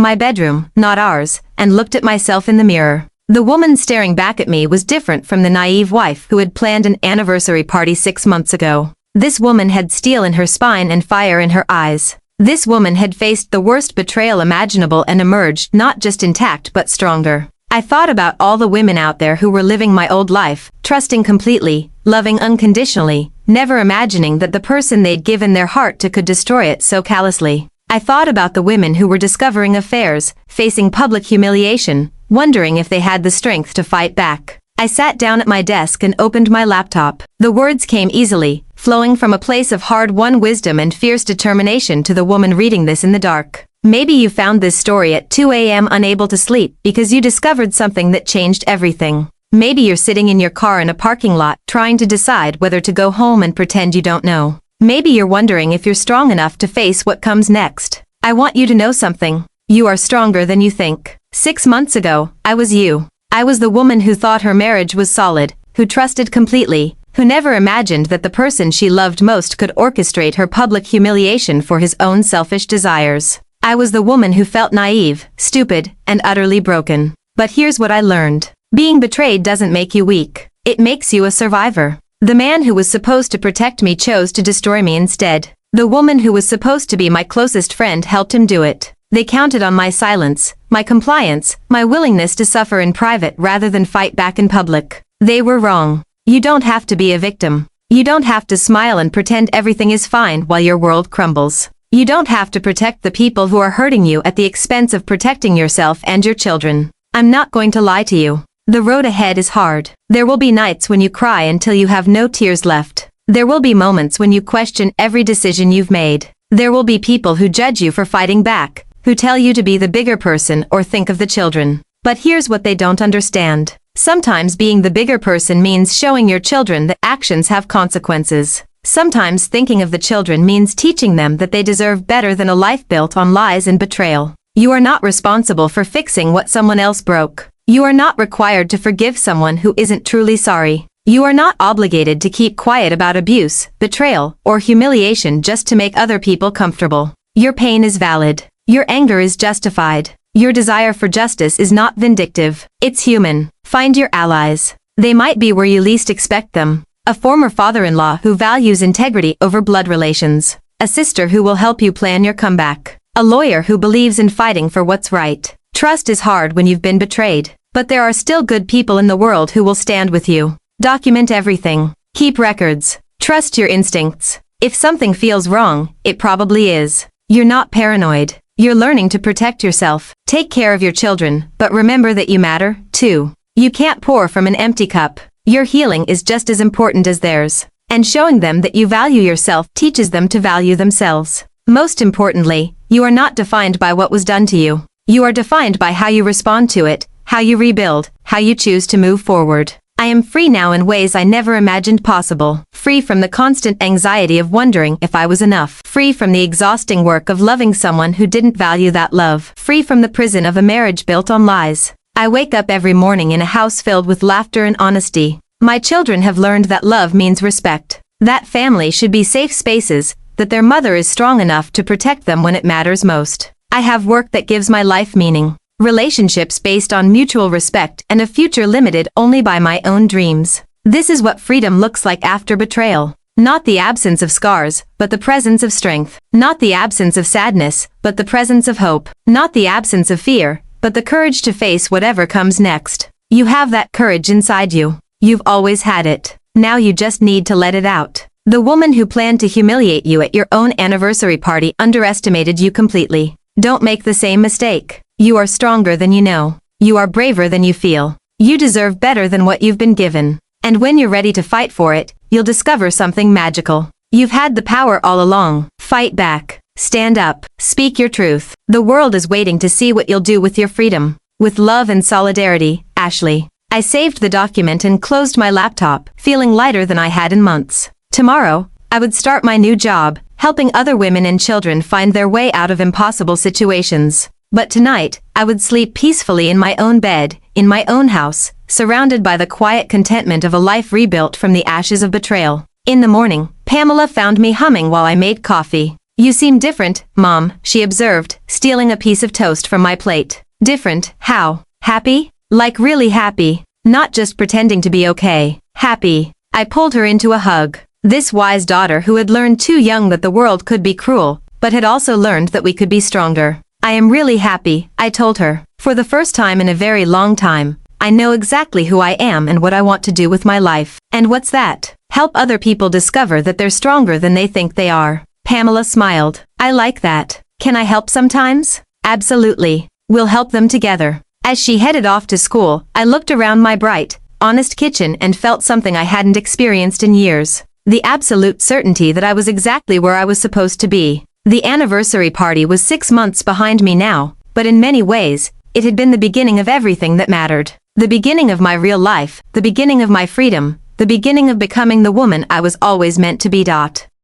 not ours, and looked at myself in the mirror. The woman staring back at me was different from the naive wife who had planned an anniversary party 6 months ago. This woman had steel in her spine and fire in her eyes. This woman had faced the worst betrayal imaginable and emerged not just intact but stronger. I thought about all the women out there who were living my old life, trusting completely, loving unconditionally, never imagining that the person they'd given their heart to could destroy it so callously. I thought about the women who were discovering affairs, facing public humiliation, wondering if they had the strength to fight back. I sat down at my desk and opened my laptop. The words came easily, flowing from a place of hard-won wisdom and fierce determination to the woman reading this in the dark. Maybe you found this story at 2 a.m. unable to sleep because you discovered something that changed everything. Maybe you're sitting in your car in a parking lot trying to decide whether to go home and pretend you don't know. Maybe you're wondering if you're strong enough to face what comes next. I want you to know something. You are stronger than you think. 6 months ago, I was you. I was the woman who thought her marriage was solid, who trusted completely, who never imagined that the person she loved most could orchestrate her public humiliation for his own selfish desires. I was the woman who felt naive, stupid, and utterly broken. But here's what I learned. Being betrayed doesn't make you weak. It makes you a survivor. The man who was supposed to protect me chose to destroy me instead. The woman who was supposed to be my closest friend helped him do it. They counted on my silence, my compliance, my willingness to suffer in private rather than fight back in public. They were wrong. You don't have to be a victim. You don't have to smile and pretend everything is fine while your world crumbles. You don't have to protect the people who are hurting you at the expense of protecting yourself and your children. I'm not going to lie to you. The road ahead is hard. There will be nights when you cry until you have no tears left. There will be moments when you question every decision you've made. There will be people who judge you for fighting back, who tell you to be the bigger person or think of the children. But here's what they don't understand. Sometimes being the bigger person means showing your children that actions have consequences. Sometimes thinking of the children means teaching them that they deserve better than a life built on lies and betrayal. You are not responsible for fixing what someone else broke. You are not required to forgive someone who isn't truly sorry. You are not obligated to keep quiet about abuse, betrayal, or humiliation just to make other people comfortable. Your pain is valid. Your anger is justified. Your desire for justice is not vindictive. It's human. Find your allies. They might be where you least expect them. A former father-in-law who values integrity over blood relations. A sister who will help you plan your comeback. A lawyer who believes in fighting for what's right. Trust is hard when you've been betrayed, but there are still good people in the world who will stand with you. Document everything. Keep records. Trust your instincts. If something feels wrong, it probably is. You're not paranoid. You're learning to protect yourself. Take care of your children, but remember that you matter, too. You can't pour from an empty cup. Your healing is just as important as theirs. And showing them that you value yourself teaches them to value themselves. Most importantly, you are not defined by what was done to you. You are defined by how you respond to it, how you rebuild, how you choose to move forward. I am free now in ways I never imagined possible. Free from the constant anxiety of wondering if I was enough. Free from the exhausting work of loving someone who didn't value that love. Free from the prison of a marriage built on lies. I wake up every morning in a house filled with laughter and honesty. My children have learned that love means respect. That family should be safe spaces, that their mother is strong enough to protect them when it matters most. I have work that gives my life meaning. Relationships based on mutual respect and a future limited only by my own dreams. This is what freedom looks like after betrayal. Not the absence of scars, but the presence of strength. Not the absence of sadness, but the presence of hope. Not the absence of fear, but the courage to face whatever comes next. You have that courage inside you. You've always had it. Now you just need to let it out. The woman who planned to humiliate you at your own anniversary party underestimated you completely. Don't make the same mistake. You are stronger than you know. You are braver than you feel. You deserve better than what you've been given. And when you're ready to fight for it, you'll discover something magical. You've had the power all along. Fight back. Stand up. Speak your truth. The world is waiting to see what you'll do with your freedom. With love and solidarity, Ashley. I saved the document and closed my laptop, feeling lighter than I had in months. Tomorrow, I would start my new job, helping other women and children find their way out of impossible situations. But tonight, I would sleep peacefully in my own bed, in my own house, surrounded by the quiet contentment of a life rebuilt from the ashes of betrayal. In the morning, Pamela found me humming while I made coffee. You seem different, Mom, she observed, stealing a piece of toast from my plate. Different, how? Happy? Like really happy. Not just pretending to be okay. Happy. I pulled her into a hug. This wise daughter who had learned too young that the world could be cruel, but had also learned that we could be stronger. I am really happy, I told her. For the first time in a very long time, I know exactly who I am and what I want to do with my life. And what's that? Help other people discover that they're stronger than they think they are. Pamela smiled. I like that. Can I help sometimes? Absolutely. We'll help them together. As she headed off to school, I looked around my bright, honest kitchen and felt something I hadn't experienced in years. The absolute certainty that I was exactly where I was supposed to be. The anniversary party was 6 months behind me now, but in many ways, it had been the beginning of everything that mattered. The beginning of my real life, the beginning of my freedom, the beginning of becoming the woman I was always meant to be.